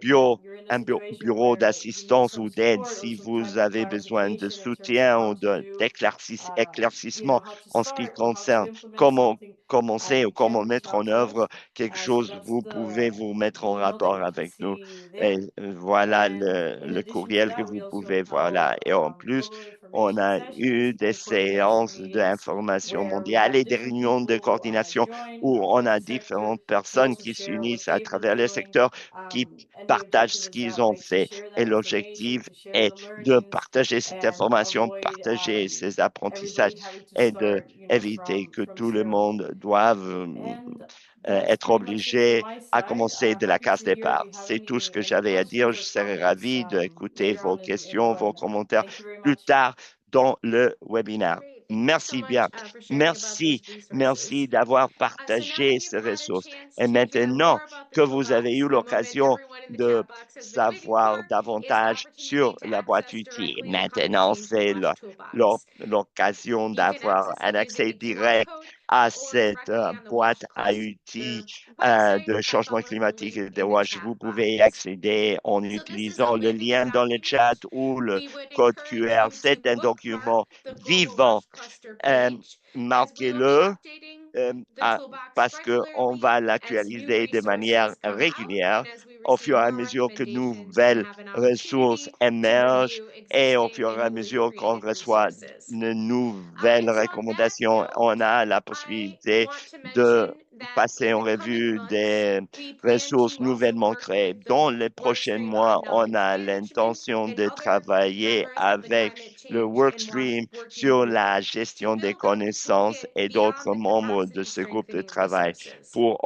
you're in a situation bureau where you need d'assistance some ou d'aide support or si some type vous of avez besoin de clarification in terms of soutien how ou to do d'éclaircissement how to en ce qui start or how to concerne implement comment something, commencer ou you can comment reach mettre out en to œuvre us. quelque So chose, that's vous pouvez vous mettre the en email that rapport you can avec nous. see Et there. voilà And in le addition to courriel que that, we vous also pouvez, held voilà. Et en plus, global on information a sessions, eu des group coordination séances meetings, d'information where we mondiale have et des different réunions de people coordination join où on across a the sector différentes to personnes also qui share what s'unissent à they've been travers les doing. secteurs, qui And the partagent objective ce is qu'ils that, ont like, to fait. share Et that information, l'objectif to share est the de learnings, partager cette and information, avoid partager ces apprentissages everybody having to et de start, éviter que from tout le zero. monde doive And that's être pretty much it from obligé my à side. commencer de la Happy case to hear if départ. you have C'est tout ce que any j'avais à dire. questions Je or serais comments ravi d'écouter later vos on in the questions, vos webinar. commentaires Thank you very plus much. tard dans le webinaire. Great. Thank you so Merci bien. much for sharing about Merci. those resources. Merci d'avoir So now that partagé you've ces had a ressources. chance Et to hear maintenant more about the que vous avez toolbox, eu the moment l'occasion everyone in the de chat box has been waiting savoir for is the davantage opportunity sur to la boîte access utile, directly the Climate maintenant Change c'est Wash Toolbox. l'occasion You can d'avoir access un it using accès the QR direct code à or cette directly on the boîte Wash à Cluster outils website de by changement following the climatique link et de in the WASH. chat Vous pouvez y box. accéder en So this is a utilisant le living lien dans le document. chat ou le We would code encourage QR. you to C'est un bookmark document the Global vivant. Wash Cluster Euh, page as we will be Marquez-le updating euh, the à- toolbox parce qu'on regularly va as new l'actualiser de manière resources come out régulière and as we au fur receive et à more mesure que recommendations and nouvelles have an ressources opportunity to émergent review et au existing fur et and à newly mesure qu'on created reçoit resources. de nouvelles And so on that recommandations, note, on a la I possibilité want to de mention that passer in en the coming revue months, des we plan ressources to also nouvellement work créées. with the Dans les prochains workstream mois, on on knowledge a management l'intention and de other travailler members of the avec climate le change and WASH workstream working sur group la to gestion des build out the connaissances toolkit et beyond d'autres the membres de capacity ce groupe de strengthening travail resources. pour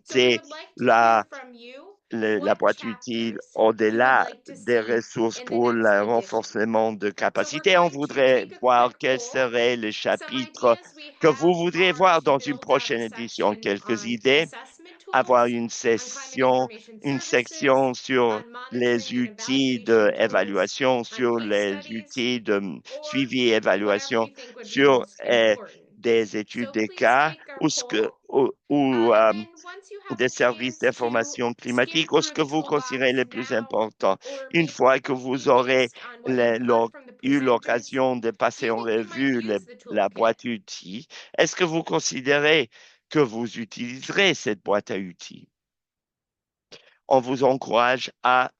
So we augmenter would like to hear la from you la what boîte utile chapters you would au-delà like to des see ressources in the pour next le edition. renforcement de So we're capacité. On going to voudrait take a voir quick quels poll. seraient les Some chapitres ideas we que vous have voudriez are voir to dans une build out a prochaine édition. section Quelques on idées, assessment avoir tools, on climate information une services, section sur on les monitoring and outils evaluation tools, d'évaluation, on sur case les studies, outils de or suivi et whatever évaluation, you think would be sur most important. des études So des please cas take our ou, poll. ou, And then once you have des the services chance to d'information skim climatique ou ce through que the vous considérez toolbox le plus now, important. or Une maybe fois que vous aurez based on what le- you've heard l'o- from the eu presenters, l'occasion de do passer you en think you might revue use the la toolkit? boîte outils, est-ce que vous considérez que vous utiliserez cette boîte à outils? On vous encourage à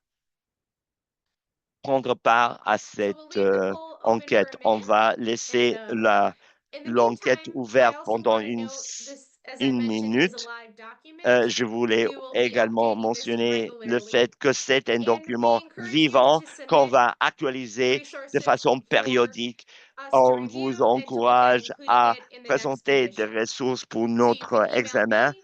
prendre part à So we'll cette leave the poll open for enquête. a On minute. va And laisser in the l'enquête meantime, I ouverte also pendant want to note this, as I une mentioned, is a minute. live document. Je voulais We will be également updating this mentionner le regularly. fait que c'est un And we document encourage you vivant to qu'on submit va actualiser de resources façon for périodique. us to On vous review and to look at encourage including à it in the next présenter des edition. ressources pour So you can notre email examen. me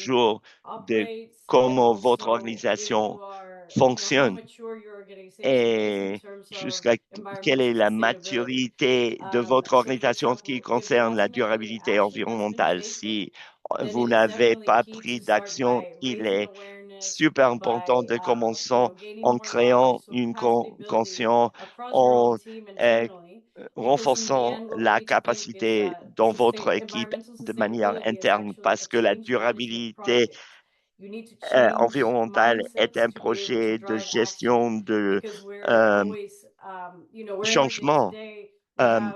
jour de operates comment and votre also if organisation you are fonctionne mature your organization is in et terms of jusqu'à quelle est environmental la sustainability. maturité de votre Say, for organisation en ce qui example, if there concerne la hasn't been any durabilité action that's been environnementale. taken, Si then vous it is n'avez definitely pas key pris to start d'action, by il raising est awareness, super important by de commencer gaining en more knowledge, créant so une capacity building conscience, across your own en team euh, internally. Because in the renforçant end, what we la need to think is capacité that dans votre équipe environmental de manière sustainability is interne actually a parce que la change management durabilité project. You need to change environnementale est mindsets un to be able to projet de drive action, gestion de because we're euh, always, we're everything changement. today. We Euh, have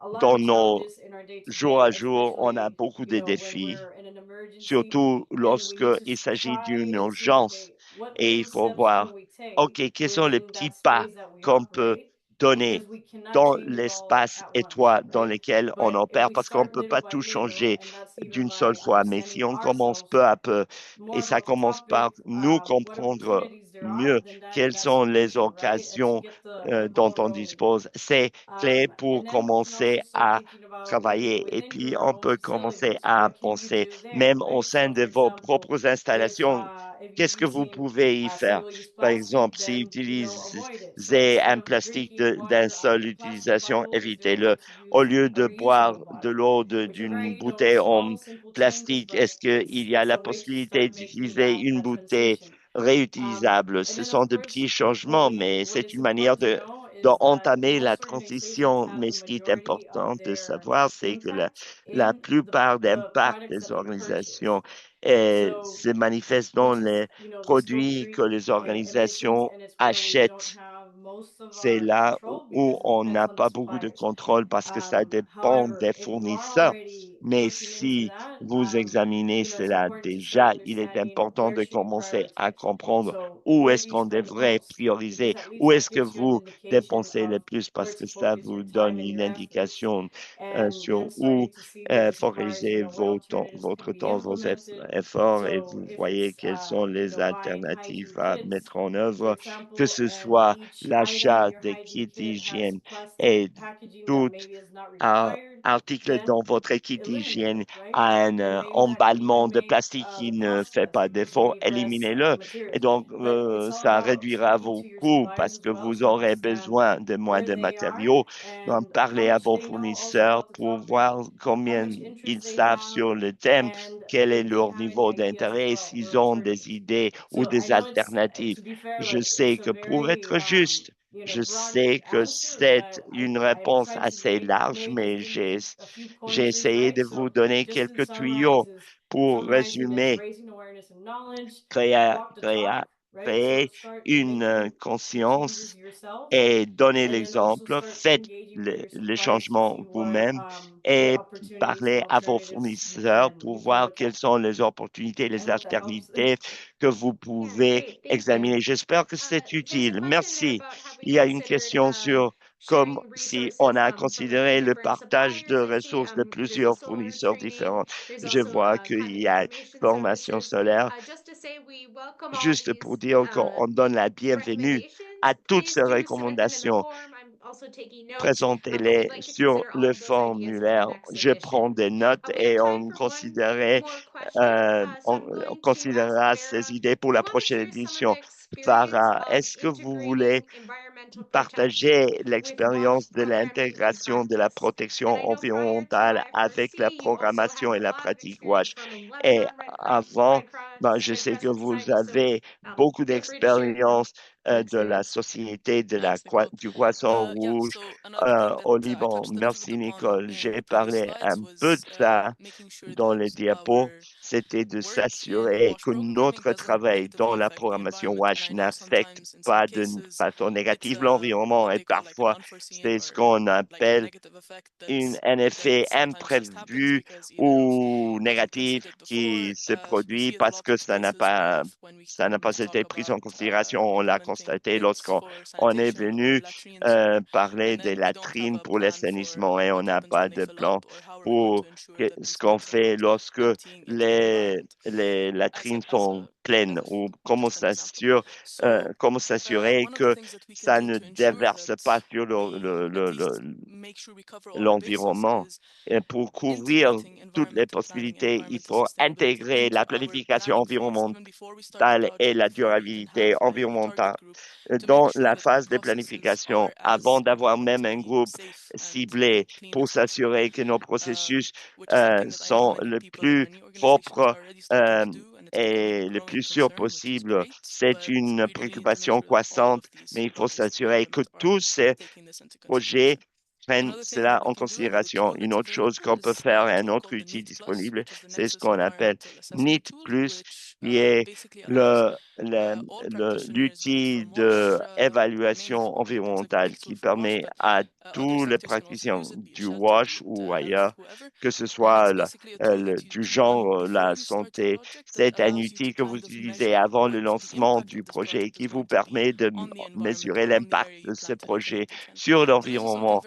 a lot dans of nos challenges in our day to jours à day, jour, on a especially, beaucoup de when défis, we're in an emergency, surtout and we need to lorsqu'il s'agit d'une try to see, urgence. okay, what Et il little faut steps can voir, we take OK, quels sont les within petits that pas space that we qu'on peut operate, donner because we cannot dans change it all l'espace at once, étroit dans right? lequel on But if opère, we parce qu'on ne start peut little pas by tout little, changer and that's even d'une seule by fois. Mais si understanding on commence ourselves peu à peu, more et ça about the commence par topic, nous what comprendre opportunities there are, mieux then quelles that's sont les crucial, right? And to occasions get the dont ball on rolling. dispose, c'est clé pour And then we can also commencer start à thinking about, okay, travailler. Et within puis, your on own peut commencer facilities, à what can you penser, do there, même au right? sein So de for vos example, propres installations, if you're qu'est-ce que vous using pouvez y faire? single-use Par plastic, exemple, si then avoid it. So utilisez instead un of plastique drinking d'un water out of seul a plastic utilisation, bottle, is there a way évitez-le. to Au use lieu a de boire reusable de bottle, l'eau which are d'une very, bouteille en small, simple changes, plastique, but est-ce qu'il y a it's la a way to possibilité start making d'utiliser une that bouteille transition. réutilisable? And Ce then sont of de course, petits changements, mais what c'est is une manière important to know is that d'entamer la most organizations transition. have Mais the ce qui est majority important of de their savoir, c'est que impact la in plupart the d'impact products des that they purchase. organisations So, se manifestent dans which is, les the scope produits que 3 les emissions, organisations and it's where we don't achètent. have most of C'est our là control où because it on depends n'a on the pas beaucoup de suppliers. contrôle parce que ça dépend However, des if you are fournisseurs. already Mais looking into si that, vous examinez it's cela important to start déjà, il est understanding important where de should you commencer à prioritize. comprendre So où where est-ce do you qu'on spend the devrait most? Because prioriser, at least où that est-ce que gives you an vous indication dépensez le of plus where parce que to ça focus vous your donne time and une your efforts, indication and sur then où starting to see with your suppliers, focaliser what alternatives votre can be temps, vos implemented. efforts et So vous if voyez it's quelles sont les buying hygiene alternatives à kits, mettre en for œuvre, que example, ce and soit each item in l'achat your des hygiene kits kit has d'hygiène plastic et packaging that tout maybe is not un required, article then dans votre kit eliminate d'hygiène it, right? a un And maybe that can emballement even de make plastique qui the ne cost fait less pas because you défaut, need less éliminez-le. Et materials. donc, But it's all ça about réduira speaking vos to your coûts suppliers parce as que well, vous so you aurez understand besoin de moins where de they are matériaux. Donc, and how parlez à much vos they know also fournisseurs about the pour topic, voir how combien much ils interest they savent have, sur le thème, and quel est if they leur have any niveau ideas as d'intérêt, well or s'ils ont des alternatives. idées ou So I des know it's alternatives. to be fair, Je like sais it's a que pour very être juste, je broad sais que answer, c'est but une I'm réponse trying to assez large, maybe just mais give you a few j'ai pointers, essayé right? de vous So donner just in quelques tuyaux pour summarizing, it's résumer, raising awareness and knowledge, créer, walk the créer, talk, right? So créer start une making the changes conscience yourself, et donner and then also l'exemple. start Faites engaging with your les suppliers to changements see vous-même what et opportunities and parlez à vos alternatives fournisseurs pour we can voir look quelles at. sont les opportunités, I les hope that helps. alternatives que vous Yeah, pouvez great. Thank you. examiner. J'espère que c'est There's a utile. question there Merci. about have we Il y a une considered question sur comme sharing si on resources a from among considéré le different partage de suppliers. I see ressources de there's the plusieurs solar fournisseurs training. différents. There's Je also vois qu'il climate y a information formation services. solaire. Just to say, we welcome all Juste these pour dire qu'on donne la bienvenue recommendations. à toutes Please ces do submit them in the recommandations. form. I'm also taking notes. We'd Présentez-les like to sur consider all le of those ideas for the formulaire. next Je prends edition. des notes We have et time for one more question. So I'm on going to ask considérera ces Farah, idées pour do la you want to prochaine share some of the édition. experience Farah, of est-ce que vous voulez integrating environmental protection partager with WASH l'expérience de programming in l'intégration de la practice? And I protection know prior to environnementale avec la I4C, you also have programmation et a la lot of pratique experience WASH? from Et Lebanon avant, je Red sais que Crescent vous Society. So avez beaucoup feel free to share d'expérience your de la experience. société Thanks, Nicole. du Poisson Yeah, Rouge so another thing that au I Liban. touched a little bit Merci upon Nicole. in J'ai the previous parlé slides un peu de was ça making sure dans les that diapos. our C'était de work in s'assurer WASH que programming notre doesn't travail dans negatively la affect the programmation environment. And WASH I know n'affecte sometimes in some pas de cases façon it's négative l'environnement what et they call like an parfois unforeseen c'est ce or qu'on like a appelle negative effect un that effet sometimes just happens imprévu because either ou we haven't négatif considered before. qui se We produit see it a parce lot que in spaces of when we ça n'a pas été talk pris en about considération. On l'a implementing constaté bins lorsqu'on for on est sanitation or venu latrines, or parler and des then we don't have latrines a pour plan for l'assainissement et on what n'a happens pas when they de fill up, plan or how are we going pour to ensure that ce these qu'on bins are fait not lorsque emptying into the environment. les latrines sont As pleines a ou just an example. So comment s'assurer one of the que things that we can ça ça ne déverse pas sur l'environnement. Et pour couvrir toutes les possibilités, il faut intégrer la planification environnementale et la durabilité environnementale dans la phase de planification avant d'avoir même un groupe ciblé pour s'assurer que nos processus sont le plus propres et le plus sûr possible. C'est une préoccupation croissante, mais il faut s'assurer que tous ces projets prennent cela en considération. Une autre chose qu'on peut faire, un autre outil disponible, c'est ce qu'on appelle NIT+, qui est l'outil d'évaluation environnementale qui permet à tous les praticiens du WASH ou ailleurs, que ce soit du genre la santé, c'est un outil que vous utilisez avant le lancement du projet qui vous permet de mesurer l'impact de ce projet sur l'environnement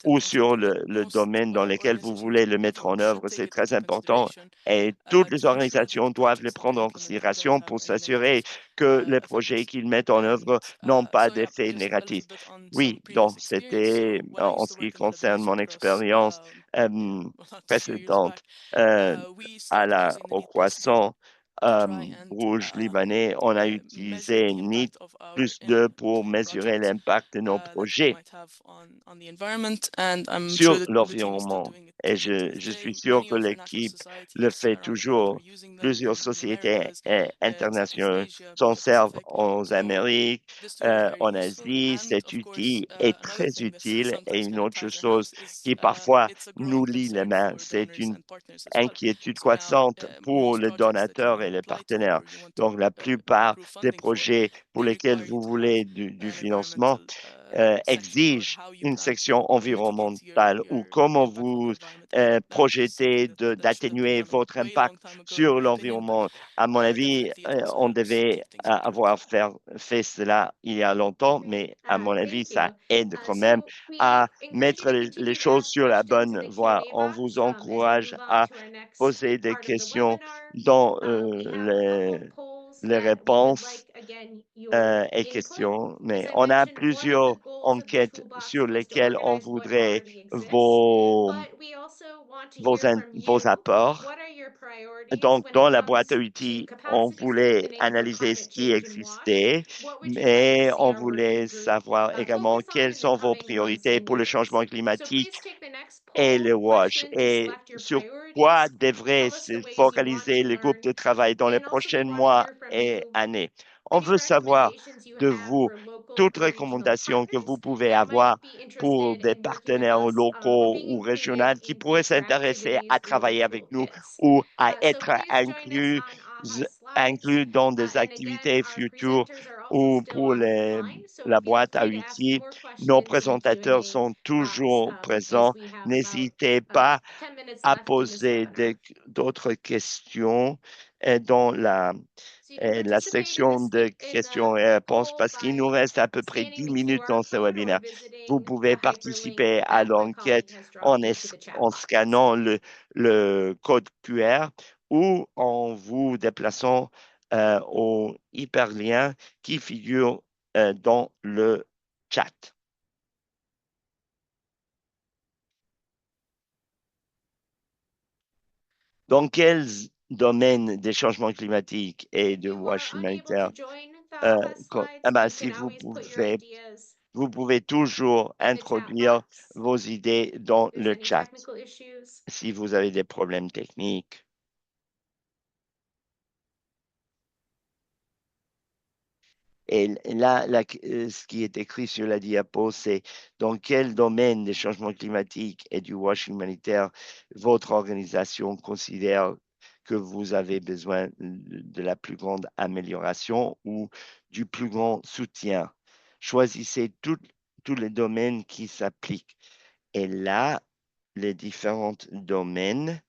ou sur le domaine dans lequel vous voulez le mettre en œuvre. C'est très important et toutes les organisations doivent le prendre en considération pour s'assurer que les projets qu'ils mettent en œuvre n'ont pas d'effet négatif. Oui, donc c'était en ce qui concerne mon expérience précédente au croissant rouge libanais, on a utilisé NIT plus 2 pour mesurer l'impact de nos projets sur l'environnement. Et je suis sûr que l'équipe le fait toujours. Plusieurs sociétés internationales s'en servent aux Amériques, en Asie. Cet outil est très utile. Et une autre chose qui parfois nous lie les mains, c'est une inquiétude croissante pour les donateurs et les partenaires. Donc, la plupart des projets pour lesquels vous voulez du financement exigent une section environnementale ou comment vous projetez d'atténuer votre impact sur l'environnement. À mon avis, on devait avoir fait cela il y a longtemps, mais à mon avis, ça aide quand même à mettre les choses sur la bonne voie. On vous encourage à poser des questions dans les réponses et questions, mais on a plusieurs enquêtes sur lesquelles on voudrait vos, vos apports. Donc, dans la boîte à outils, on voulait analyser ce qui existait, mais on voulait savoir également quelles sont vos priorités pour le changement climatique et le WASH et sur quoi devrait se focaliser le groupe de travail dans les prochains mois et années. On veut savoir de vous toutes recommandations que vous pouvez avoir pour des partenaires locaux ou régionaux qui pourraient s'intéresser à travailler avec nous ou à être inclus dans des activités futures ou pour la boîte à outils. Nos présentateurs sont toujours présents. N'hésitez pas à poser d'autres questions dans la section de questions et réponses parce qu'il nous reste à peu près 10 minutes dans ce webinaire. Vous pouvez participer à l'enquête en scannant le code QR ou en vous déplaçant au hyperlien qui figure dans le chat. Dans quels domaines des changements climatiques et de WASH humanitaire, si vous pouvez toujours introduire vos idées dans le chat si vous avez des problèmes techniques. Et là, ce qui est écrit sur la diapo, c'est dans quel domaine des changements climatiques et du WASH humanitaire votre organisation considère que vous avez besoin de la plus grande amélioration ou du plus grand soutien. Choisissez tous les domaines qui s'appliquent. Et là, les différents domaines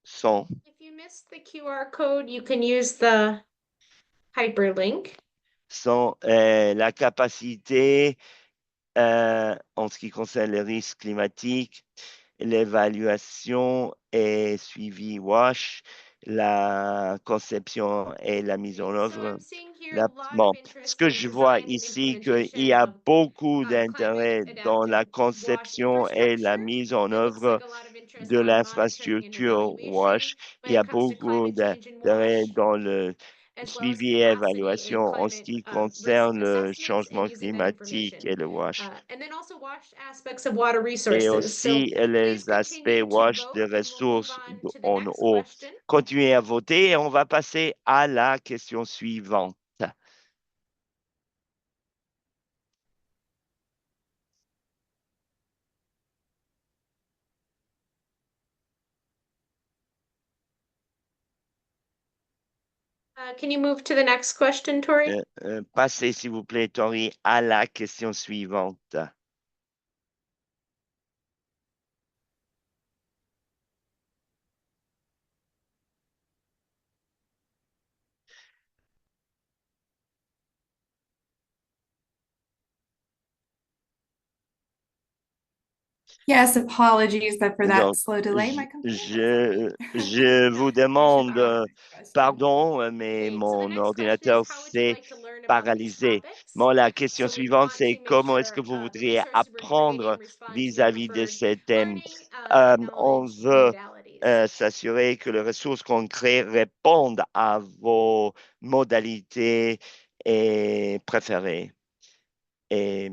sont If you missed the QR code, you can use the hyperlink. La capacité en ce qui concerne les risques climatiques, l'évaluation et suivi WASH, la conception et la mise en Okay, so œuvre. I'm seeing here a lot Bon, of ce interest que in je vois design and ici, qu'il y implementation a of beaucoup climate d'intérêt dans la adapted wash conception et la infrastructure. mise en It looks like œuvre a lot of interest de on monitoring and l'infrastructure evaluation WASH. Il when y it a comes to beaucoup climate change and d'intérêt wash, dans le as well as suivi et capacity and évaluation en ce climate qui risk concerne le assessments and changement use of that climatique information. et le WASH. And then also WASH aspects of water Et resources. So aussi please les aspects continue to WASH des vote and we'll move ressources on to the en next eau. question. Continuez à voter et on va passer à la question suivante. Can you move to the next question, Tori? Passez, s'il vous plaît, Tori, à la question suivante. Yes, apologies for that Donc, slow delay. My computer was je vous demande question. pardon, mais Great. So the mon next question ordinateur is, how would you s'est like to learn about these paralysé. topics? Bon, la question So we suivante, want c'est to make comment est-ce que sure vous the voudriez resources we're apprendre creating respond to your vis-à-vis de preferred ces thèmes? learning On knowledge veut modalities. s'assurer que les ressources qu'on crée répondent à vos modalités et préférées et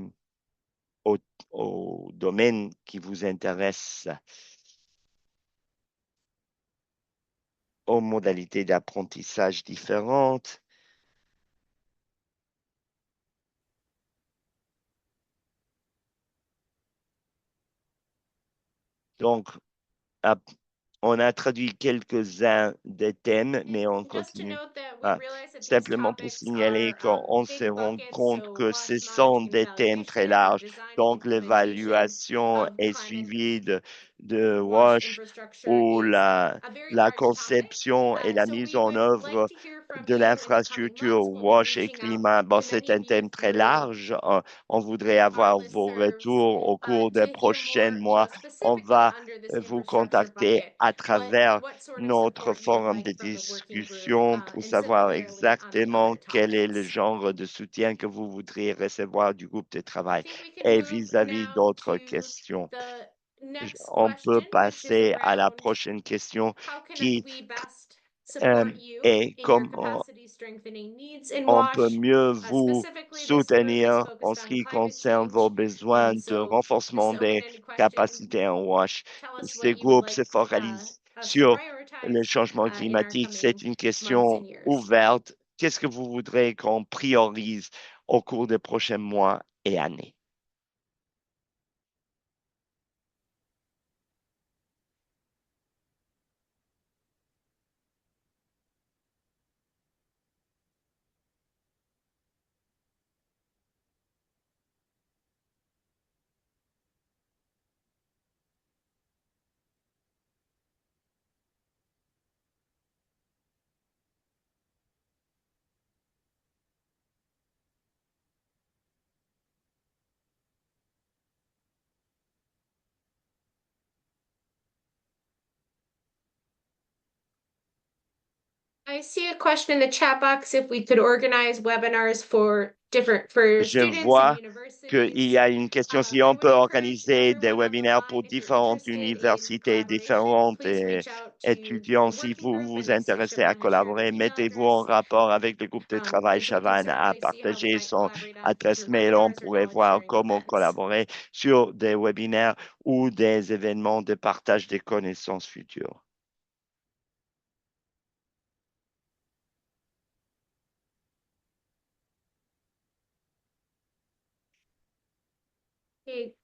au, au domaine qui vous intéresse, aux modalités d'apprentissage différentes. Donc, on a traduit quelques-uns des thèmes, mais on Just to continue. note that we Ah, realize that these simplement pour topics signaler are qu'on se big rend buckets, compte so que ce wash sont monitoring and des thèmes très evaluation, larges. design and Donc, implementation l'évaluation of et climate suivi de wash WASH infrastructure ou is la, a very la large topic. conception et la So mise we en would like œuvre to hear from de you in the coming l'infrastructure months. We'll be WASH et reaching out climat. Bon, to c'est many un of you thème très through large. On voudrait our avoir vos listservs retours au cours to des hear prochains more, you know, mois. On specifically va under this vous infrastructure contacter bucket, à travers what sort of notre support you would forum de like from the working group, discussion pour and savoir similarly on the exactement other quel est le topics. genre de soutien que vous voudriez recevoir du groupe de I travail. think we can Et move vis-à-vis now d'autres to questions, the next on peut question, which is passer à la around prochaine question how can qui we best support you est in your comment capacity strengthening needs in on peut WASH? mieux vous Specifically, this group is soutenir en focused ce on qui climate concerne vos change. besoins de So this is renforcement an des open-ended question. capacités en WASH. Tell us Ce what you would groupe se like focalise us to sur le prioritize changement in our climatique. coming C'est une months and question years. ouverte. Qu'est-ce que vous voudrez qu'on priorise au cours des prochains mois et années? I see a question in the chat box if we could organize webinars for Je students vois and universities. qu'il y a une question si I on would peut encourage organiser des everyone on the webinaires pour line, if you're différentes interested in universités, collaboration, différentes please reach out to étudiants. the Si working vous group vous and we'll see intéressez à Siobhan will share collaborer, the email mettez-vous en address. rapport avec le groupe de travail. And so we can Chavan a certainly see how we partagé might son collaborate on adresse future mail. On webinars or pourrait knowledge voir sharing comment events. collaborer sur des webinaires ou des événements de partage des connaissances futures. Okay.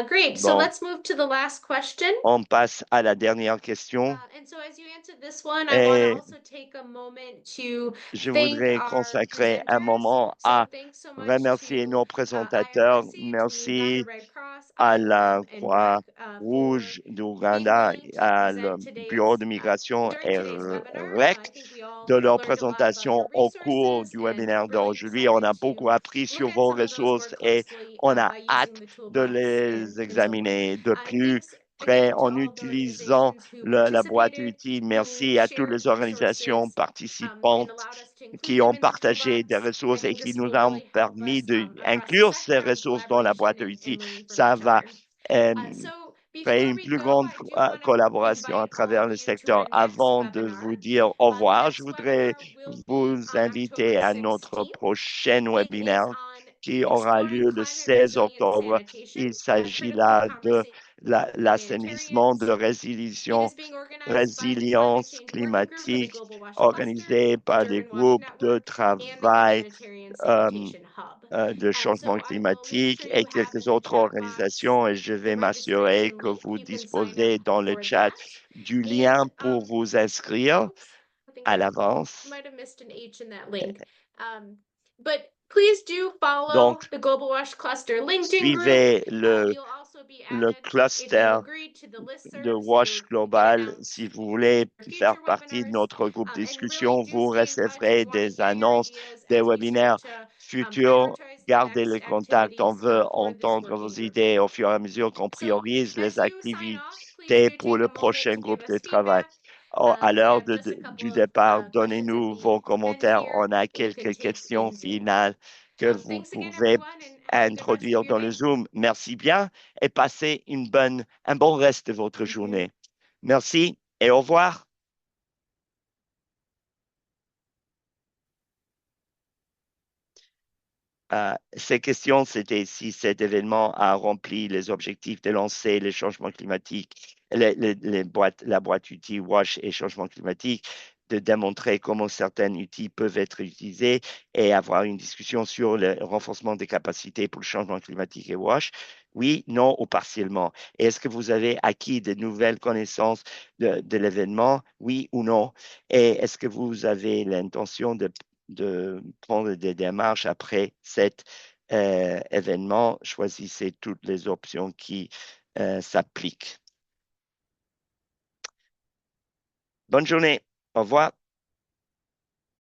Great. So Bon, let's move to the last question. on passe à la dernière question. And so as you answer this one, I want to Et also take a moment to je thank voudrais our consacrer un presenters. moment So à thanks so much remercier to nos présentateurs. IRC, to the Merci Uganda Red Cross, à la IOM, and REC for Croix-Rouge being d'Ouganda, willing to à le present today's Bureau de migration during et today's webinar. REC I think we all de leur learned a lot about your présentation au cours resources du and webinaire really d'aujourd'hui. On excited a to beaucoup appris look sur at vos some of those more ressources et closely on a by using hâte the de toolbox les and so forth. examiner de And plus thanks prêt again, to en all of the utilisant organizations who la boîte participated, outils. who Merci à toutes shared les organisations resources, and participantes allowed us to include qui them ont in the partagé des toolbox. I ressources et think qui this nous will ont really help permis us across the d'inclure ces sector in ressources dans la boîte à collaboration outils. and learning from Ça each va other. créer Before une we plus go, grande I do want to collaboration à invite all travers of le you to our secteur. next Avant de webinar. vous dire au The revoir, je next voudrais webinar will vous be on inviter October à notre 16th. prochain It is webinaire on qui aura exploring lieu le climate 16 resilient octobre. sanitation, Il a s'agit critical là de conversation l'assainissement, de It is being organized by the Climate résilience Change Working Group of the climatique Global Wash Cluster, organisé the par des Durban Wash groupes de Network, and the travail Humanitarian euh, Sanitation Hub. de changement So I will make climatique sure et you have in quelques the autres chat box organisations et je the vais m'assurer registration que link. vous You can sign up disposez dans le for chat that. du And lien pour vous inscrire I think à I l'avance. might have missed an H in that link. But please do follow Donc, the Global Wash Cluster LinkedIn group. suivez You'll also be le added if you cluster agree to the de listserv, so WASH you get Global. announced Si vous voulez future faire partie de webinars. notre groupe de And discussion, really do vous stay in touch. recevrez We want to des hear your annonces ideas des as we webinaires start to futurs. prioritize the Gardez next le contact. On activities veut for this entendre vos working group. idées au fur et à mesure qu'on So priorise les as you sign off, please activités do pour take le a moment prochain to give groupe de us travail. feedback. À We l'heure have just a couple du of départ, questions at donnez-nous the vos end commentaires. here On a that you can quelques take questions in Zoom. finales que vous Thanks again, pouvez everyone, and have a good rest of introduire your dans le day. Zoom. Merci bien et passez un bon reste de votre journée. Merci et au revoir. Ces questions, c'était si cet événement a rempli les objectifs de lancer les changements climatiques, la boîte outils WASH et changements climatiques, de démontrer comment certains outils peuvent être utilisés et avoir une discussion sur le renforcement des capacités pour le changement climatique et WASH. Oui, non ou partiellement. Est-ce que vous avez acquis de nouvelles connaissances de l'événement? Oui ou non? Et est-ce que vous avez l'intention de prendre des démarches après cet événement? Choisissez toutes les options qui s'appliquent. Bonne journée. Au revoir.